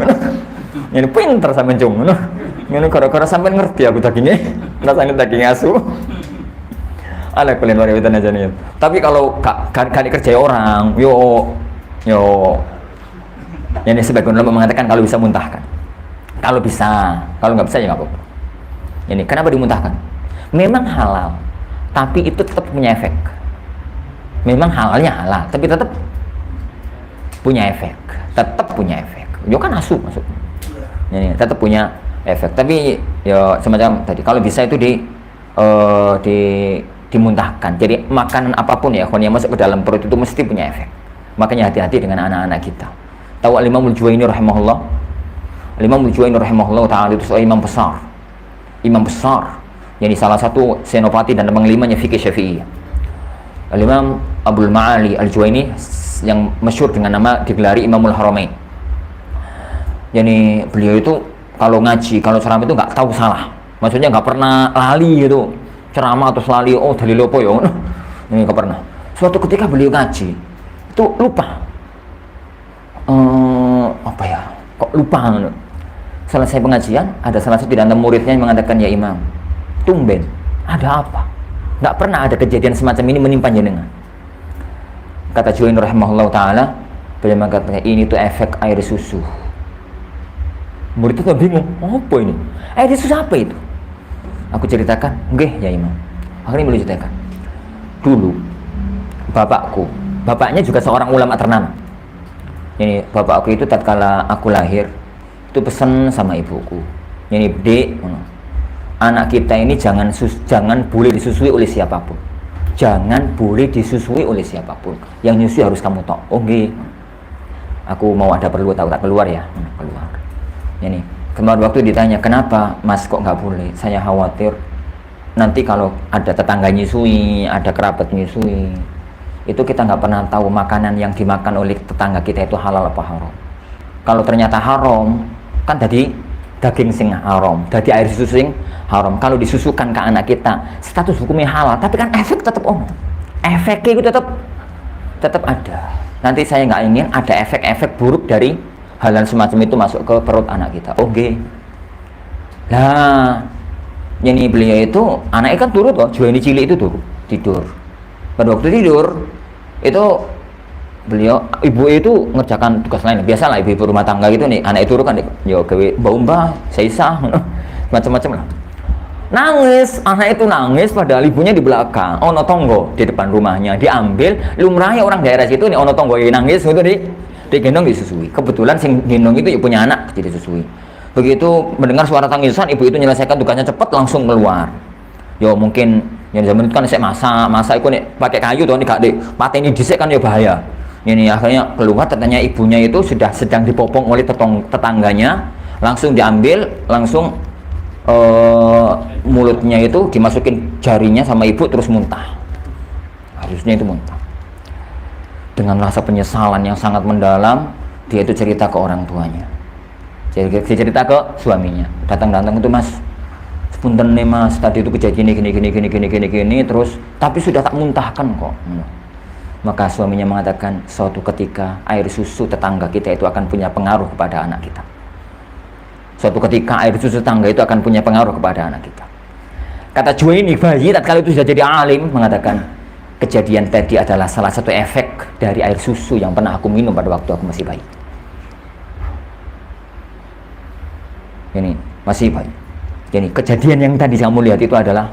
Ini pinter sampean cung. Ini gara-gara sampean ngerti aku dagingnya. Rasanya daging asu. Ala kalian waritan aja nih. Tapi kalau gak dikerjai orang, yo yang sebagian ulama mengatakan kalau bisa muntahkan. Kalau bisa, kalau nggak bisa ya nggak apa-apa. Ini kenapa dimuntahkan? Memang halal, tapi itu tetap punya efek. Memang halalnya halal, tapi tetap punya efek. Yo kan asu masuk. Ini tetap punya efek. Tapi ya semacam tadi, kalau bisa itu dimuntahkan. Jadi makanan apapun ya, yang masuk ke dalam perut itu mesti punya efek. Makanya hati-hati dengan anak-anak kita. Tahu Al-Imam Al-Juwaini rahimahullah? Al-Imam Al-Juwaini rahimahullah ta'ala itu seorang imam besar. Jadi salah satu senopati dan pangglimanya fikih Syafi'iyah. Al-Imam Abdul Ma'ali Al-Juwaini yang masyhur dengan nama digelari Imamul Haramain. Yani beliau itu kalau ngaji, kalau ceramah itu nggak tahu salah. Maksudnya nggak pernah lali gitu. Ceramah atau lali, oh dalil apa ya? Ini nggak pernah. Suatu ketika beliau ngaji, itu lupa. Apa ya? Kok lupa? Selesai pengajian, ada salah satu di antara muridnya yang mengatakan, ya Imam, tumben, ada apa? Nggak pernah ada kejadian semacam ini menimpa jenengan. Kata Juwaini rahimahullah ta'ala, beliau mengatakan, ini tuh efek air susu. Murid itu bingung, apa ini? Air susu apa itu? Aku ceritakan, nggih ya Imam. Akhirnya beliau ceritakan, dulu bapaknya juga seorang ulama ternama. Ini bapakku itu tatkala aku lahir, itu pesan sama ibuku, ini Dek, anak kita ini jangan boleh disusui oleh siapapun. Jangan boleh disusui oleh siapapun. Yang nyusui harus kamu tok. Oh nggih. Aku mau ada perlu tahu tak keluar ya. Keluar. Ini kemarin waktu ditanya, kenapa Mas kok nggak boleh? Saya khawatir nanti kalau ada tetangga nyusui, ada kerabat nyusui, itu kita nggak pernah tahu makanan yang dimakan oleh tetangga kita itu halal apa haram. Kalau ternyata haram, kan tadi daging sing haram, jadi air susu sing haram. Kalau disusukan ke anak kita, status hukumnya halal, tapi kan efek tetap efeknya itu tetap ada. Nanti saya nggak ingin ada efek-efek buruk dari hal semacam itu masuk ke perut anak kita. Oke. Nah, ini beliau itu anaknya kan turut kok, Juwaini cilik itu tidur. Pada waktu tidur itu beliau, ibu itu ngerjakan tugas lain. Biasalah ibu-ibu rumah tangga gitu nih, anak itu kan yo gawe mbah seisa macam-macam lah. Nangis, anak itu nangis padahal ibunya di belakang, ono tonggo di depan rumahnya, diambil. Lumrahnya orang daerah situ nih ono tonggo yang nangis gitu digendong disusui. Kebetulan sing gendong itu punya anak jadi disusui. Begitu mendengar suara tangisan, ibu itu menyelesaikan tugasnya cepat langsung keluar. Yo mungkin yang zaman itu kan saya masa itu nih pakai kayu tuh nih gak deh pateni dhisik kan ya bahaya. Ini akhirnya keluar, ternyata ibunya itu sudah sedang dipopong oleh tetangganya, langsung diambil, langsung mulutnya itu dimasukin jarinya sama ibu terus muntah. Harusnya itu muntah. Dengan rasa penyesalan yang sangat mendalam, dia itu cerita ke orang tuanya. Dia cerita ke suaminya. Datang itu, Mas, sepunten nih Mas, tadi itu kejadian gini, terus tapi sudah tak muntahkan kok. Maka suaminya mengatakan, suatu ketika air susu tetangga kita itu akan punya pengaruh kepada anak kita. Suatu ketika air susu tetangga itu akan punya pengaruh kepada anak kita. Kata Juwaini, bayi tatkala itu sudah jadi alim, mengatakan kejadian tadi adalah salah satu efek dari air susu yang pernah aku minum pada waktu aku masih bayi. Ini masih bayi. Jadi kejadian yang tadi kamu lihat itu adalah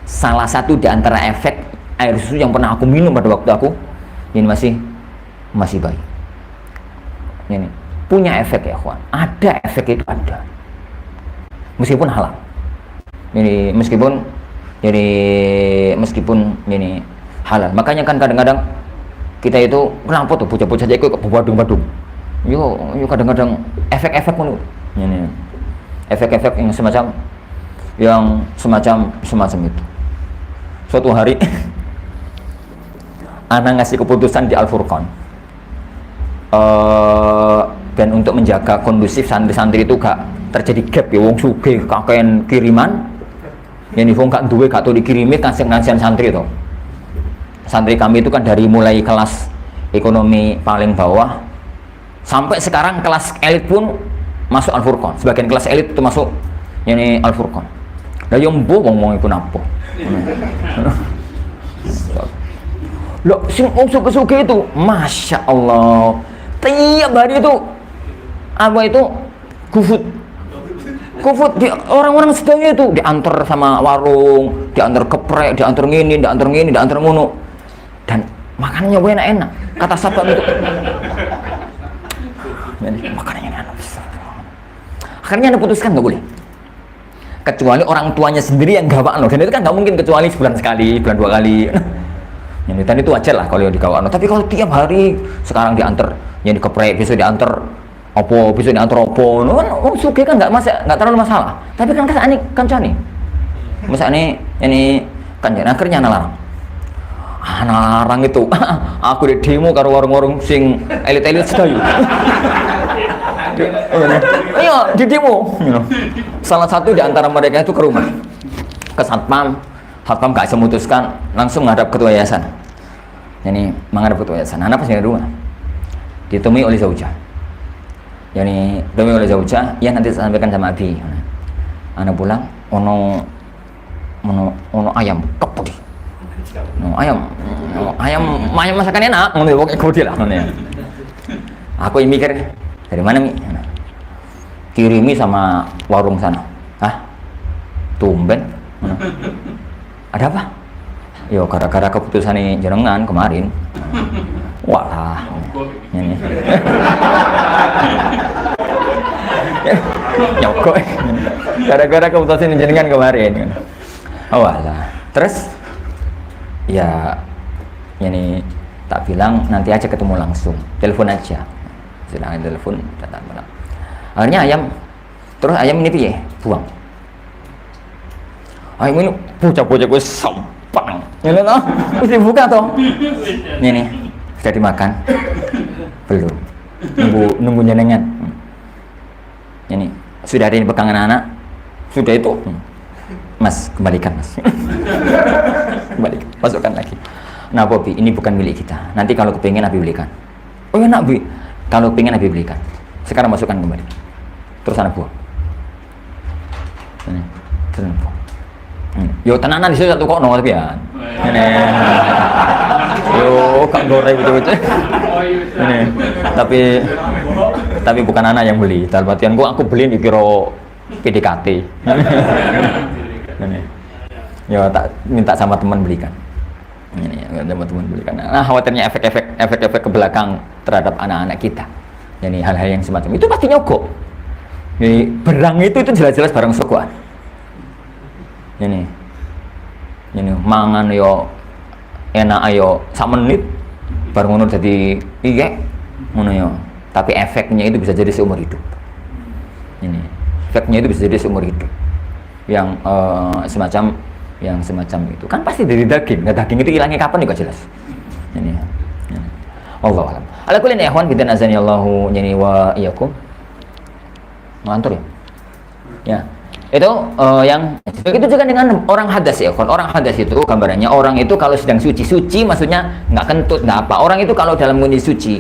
salah satu di antara efek air susu yang pernah aku minum pada waktu aku ini masih bayi. Ini punya efek ya kawan. Ada efek itu ada. Meskipun halal. Ini meskipun ini halal. Makanya kan kadang-kadang kita itu kenapa tuh bocah-bocah aja ikut ke badung-badung. Yo kadang-kadang efek-efek menurut. Ini efek-efek yang semacam itu. Suatu hari Ana ngasih keputusan di Al-Furqan dan untuk menjaga kondusif santri-santri itu gak terjadi gap ya, wong sugih kakean kiriman yang wong gak duwe gak tau dikirimi kasihan santri itu. Santri kami itu kan dari mulai kelas ekonomi paling bawah sampai sekarang kelas elit pun masuk Al-Furqan. Sebagian kelas elit itu masuk ini Al-Furqan. Lah yo mbuh wong iku napa. Loh, sing suke-suke itu, Masya Allah, tiap hari itu apa itu GoFood di orang-orang sedaya itu diantar sama warung, diantar geprek, diantar ngini, diantar ngono, dan makanannya enak-enak. Kata satpam itu, makanannya enak. Akhirnya Anda putuskan nggak boleh, kecuali orang tuanya sendiri yang gawak loh, dan itu kan nggak mungkin kecuali sebulan sekali, bulan 2 kali. Yang itu wajar lah kalau digawakno. Tapi kalau tiap hari sekarang diantar yang dikeprek, besok diantar opo, kan sugih kan nggak terlalu masalah. Tapi kan kancane. Misalnya ini kan akhirnya larang. larang itu. Aku di demo karo warung-warung sing elit-elit sedayu. Iya, di demo. Salah satu di antara mereka itu ke rumah, ke satpam. Satpam gak bisa memutuskan, langsung menghadap ketua yayasan. Ini menghadap ketua yayasan. Anak pas di rumah, ditemui oleh Zaujah. Yani ditemui oleh Zaujah, ya nanti saya sampaikan sama Abi. Anak pulang, ono ayam, kepudi. Ayam masakan enak, ngono pokoke kepudi lah. Aku yang mikir, dari mana Mi? Kirimi sama warung sana. Hah? Tumben? Ada apa? Yo gara-gara keputusan jenengan kemarin. Walah. Ini. Nyokok. Gara-gara keputusan jenengan kemarin. Oh walah. Terus ya ini tak bilang nanti aja ketemu langsung. Telepon aja. Sedangkan telepon datang malam. Akhirnya terus ayam ini piye? Buang. Ayam ini bocah-bocah gue sampang. Ya loh, mesti buka toh. Ini sudah dimakan? Belum. Nunggu jenengan. Ini sudah ada yang pegangan anak. Sudah itu. Mas, kembalikan Mas. Kembalikan, masukkan lagi. Nah Bobi, ini bukan milik kita. Nanti kalau kepingin Abi belikan. Oh ya nak Bi, kalau kepingin Abi belikan. Sekarang masukkan kembali. Terus anak buang. Ini, terus anak buang. Yo tenanan di situ satu kok nomor tapi ya. Ini. Yo kak goreng betul-betul. Ini. Tapi bukan anak yang beli. Dalam artian aku beli dikira PDKT. Ini. Yo tak minta sama teman belikan. Ini sama teman belikan. Nah, khawatirnya efek-efek ke belakang terhadap anak-anak kita. Jadi hal-hal yang semacam itu pasti nyogok. Jadi barang itu jelas-jelas barang sokokan. Ini mangan yo enak ayo sak menit baru ngono jadi iya ngono yo. Tapi efeknya itu bisa jadi seumur hidup. Ini efeknya itu bisa jadi seumur hidup. Yang semacam itu kan pasti dari daging. Nah, daging itu hilangnya kapan juga jelas. Ini. Allahu a'lam. Ala kullin ya ikhwan bidan azani Allahu yani wa iyyakum. Ngantur ya? Ya. Itu yang begitu juga dengan orang hadas ya kawan. Orang hadas itu gambarannya orang itu kalau sedang suci maksudnya nggak kentut nggak apa. Orang itu kalau dalam kondisi suci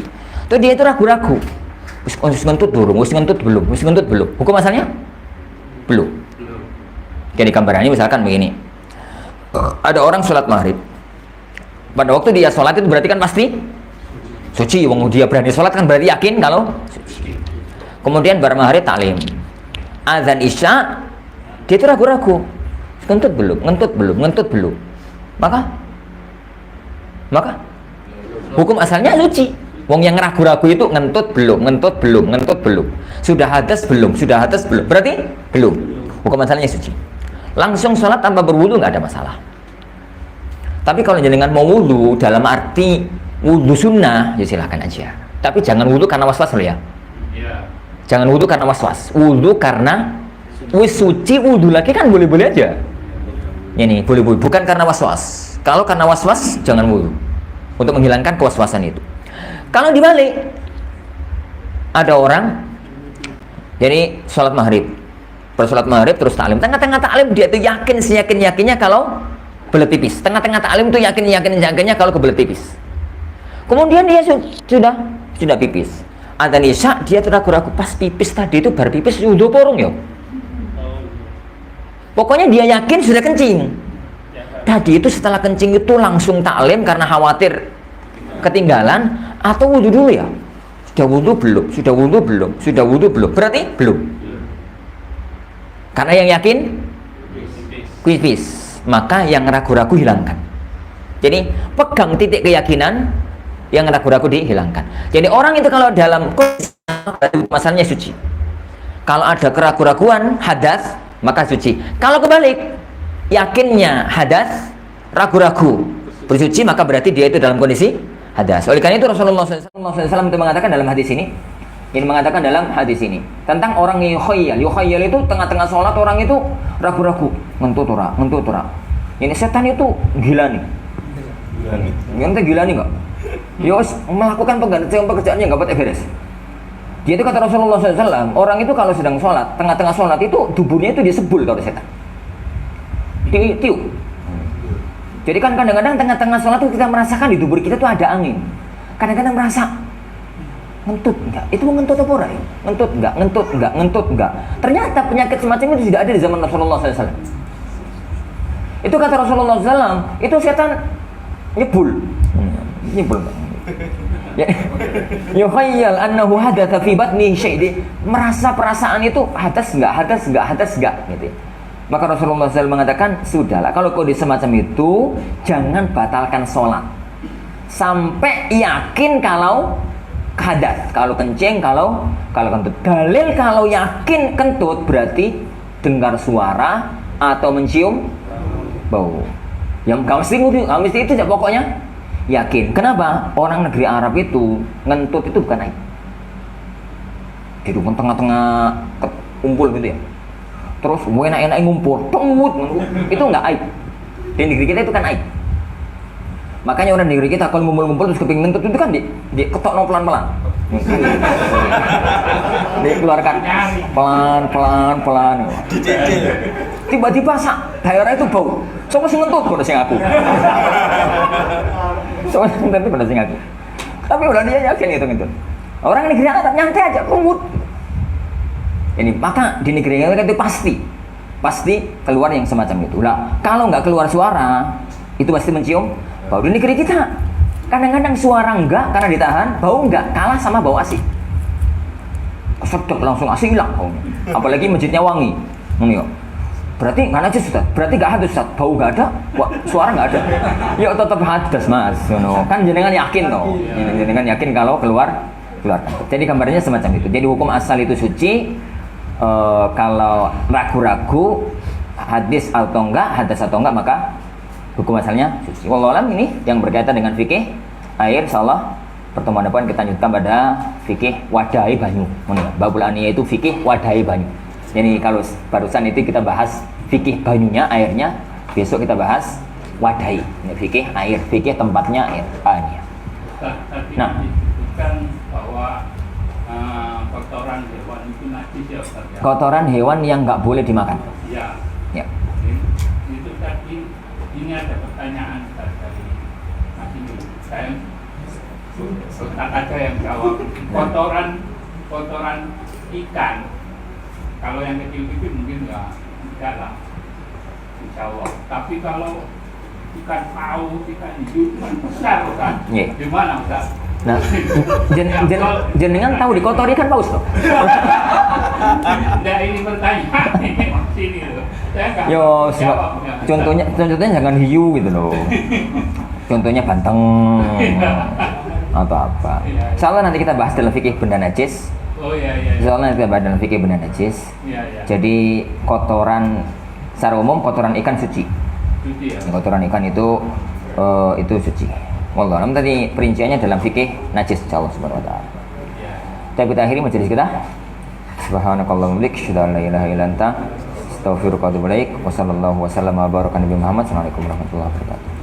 itu dia itu ragu-ragu. Wis ngentut durung, wis ngentut belum. Hukum asalnya belum. Jadi gambarannya misalkan begini. Ada orang sholat maghrib. Pada waktu dia sholat itu berarti kan pasti suci. Wong dia berani sholat kan berarti yakin kalau suci. Kemudian bar maghrib taklim. Azan isya dia itu ragu-ragu. Ngentut belum. Maka hukum asalnya suci. Wong yang ragu-ragu itu ngentut belum. Sudah hadas belum. Berarti belum. Hukum asalnya suci. Langsung sholat tanpa berwudu nggak ada masalah. Tapi kalau jenengan mau wudu dalam arti wudu sunnah, ya silakan aja. Tapi jangan wudu karena was-was loh ya. Jangan wudu karena was-was. Wudu karena wis suci, wudu lagi kan boleh-boleh aja. Ini boleh-boleh, bukan karena was-was. Kalau karena was-was jangan wudu. Untuk menghilangkan kewaswasan itu. Kalau dibalik, ada orang jadi sholat maghrib, bersolat maghrib terus taklim. Tengah-tengah taklim dia itu yakin seyakin-yakinnya kalau belet pipis. Tengah-tengah taklim itu yakin-yakinnya kalau kebelet pipis. Kemudian dia sudah pipis. Adzan isya dia tuh ragu-ragu pas pipis tadi itu bar pipis wudu porong ya. Pokoknya dia yakin sudah kencing. Tadi itu setelah kencing itu langsung taklim karena khawatir ketinggalan atau wudu dulu ya. Sudah wudu belum. Berarti belum. Karena yang yakin pipis, maka yang ragu-ragu hilangkan. Jadi pegang titik keyakinan, yang ragu-ragu dihilangkan. Jadi orang itu kalau dalam masalahnya suci. Kalau ada keraguan-raguan hadas, maka suci. Kalau kebalik, yakinnya hadas, ragu-ragu bersuci, maka berarti dia itu dalam kondisi hadas. Oleh karena itu Rasulullah SAW itu mengatakan dalam hadis ini, tentang orang yukhayyal itu tengah-tengah sholat orang itu ragu-ragu, ngentut ora. Ini setan itu gila nih. Ente gila nih nggak? Ya wis melakukan pekerjaan yang nggak patut beres. Dia itu kata Rasulullah SAW, orang itu kalau sedang sholat, tengah-tengah sholat itu tubuhnya itu disebul kalau setan. Tiup. Jadi kan kadang-kadang tengah-tengah sholat itu kita merasakan di tubuh kita tuh ada angin. Kadang-kadang merasa ngentut enggak? Itu ngentut apa ora ya? Ngentut enggak. Ternyata penyakit semacam itu tidak ada di zaman Rasulullah SAW. Itu kata Rasulullah SAW, itu setan nyebul. Yukhayyal annahu hadatha fi batni syai', merasa perasaan itu hadas enggak gitu. Maka Rasulullah SAW mengatakan, sudahlah kalau kode semacam itu jangan batalkan sholat sampai yakin kalau hadas, kalau kencing, kalau kentut. Dalil kalau yakin kentut berarti dengar suara atau mencium bau. Yang gak mesti itu pokoknya yakin. Kenapa? Orang negeri Arab itu ngentut itu bukan aib. Di tengah-tengah kumpul gitu ya. Terus enak-enak ngumpul, itu enggak aib. Di negeri kita itu kan aib. Makanya orang negeri kita kalau ngumpul-ngumpul terus kepingin ngentut itu kan di ketokno pelan-pelan. Dikeluarkan pelan-pelan. Tiba-tiba daerah itu bau. Sopo sing ngentut pada sing aku. Sopo sing ngentut pada sing aku. Tapi udah dia yakin itu ngentut. Orang negeri Arab nyantai aja kumut. Ini maka di negeri kita itu pasti keluar yang semacam itu. Lah, kalau nggak keluar suara, itu pasti mencium bau. Di negeri kita kadang-kadang suara enggak karena ditahan, bau enggak kalah sama bau ASI. Kesedot langsung ASI hilang baunya. Apalagi masjidnya wangi. Ini yo. Berarti nggak najis Ustaz. Berarti nggak hadas Ustaz. Bau nggak ada, suara nggak ada. Ya tetap hadas Mas. Kan jenengan yakin toh. Jenengan yakin kalau keluarkan. Jadi gambarnya semacam itu. Jadi hukum asal itu suci. Kalau ragu-ragu hadas atau enggak maka hukum asalnya suci. Wallahu alam. Ini yang berkaitan dengan fikih air. Insyaallah pertemuan depan kita lanjutkan pada fikih wadai banyu. Babul aniyah itu fikih wadai banyu. Jadi kalau barusan itu kita bahas fikih banyunya, airnya, besok kita bahas wadai. Ini fikih air, fikih tempatnya air. Nah, disebutkan bahwa kotoran hewan itu najis ya Ustaz ya? Kotoran hewan yang nggak boleh dimakan. Iya. Ya. Itu tadi ini ada pertanyaan Ustaz dari Mas ini. Saya Ustaz aja yang jawab. Kotoran ikan. Kalau yang kecil-kecil mungkin enggak lah, insya Allah. Tapi kalau ikan paus, ikan hiu kan besar kan? Yeah. Gimana Ustaz? Nah, jenengan tahu dikotori kan paus toh? Nah ini pertanyaan sini loh. Saya nggak jawab. Contohnya jangan hiu gitu loh. Contohnya banteng atau apa. Insyaallah nanti kita bahas dalam fikih benda najis. Oh iya. Soalnya kita bahas dalam fikih benda najis. Iya. Jadi kotoran secara umum kotoran ikan suci. Suci ya. Kotoran ikan itu suci. Wallah, namun tadi perinciannya dalam fikih najis insyaallah subhanahu wa ta'ala. Iya. Kita akhiri majelis kita. Subhanakallahumma wa bihamdika asyhadu an la ilaha illa anta astaghfiruka wa atubu ilaik. Wassallallahu wasallam wa baraka nabi Muhammad. Assalamualaikum warahmatullahi wabarakatuh.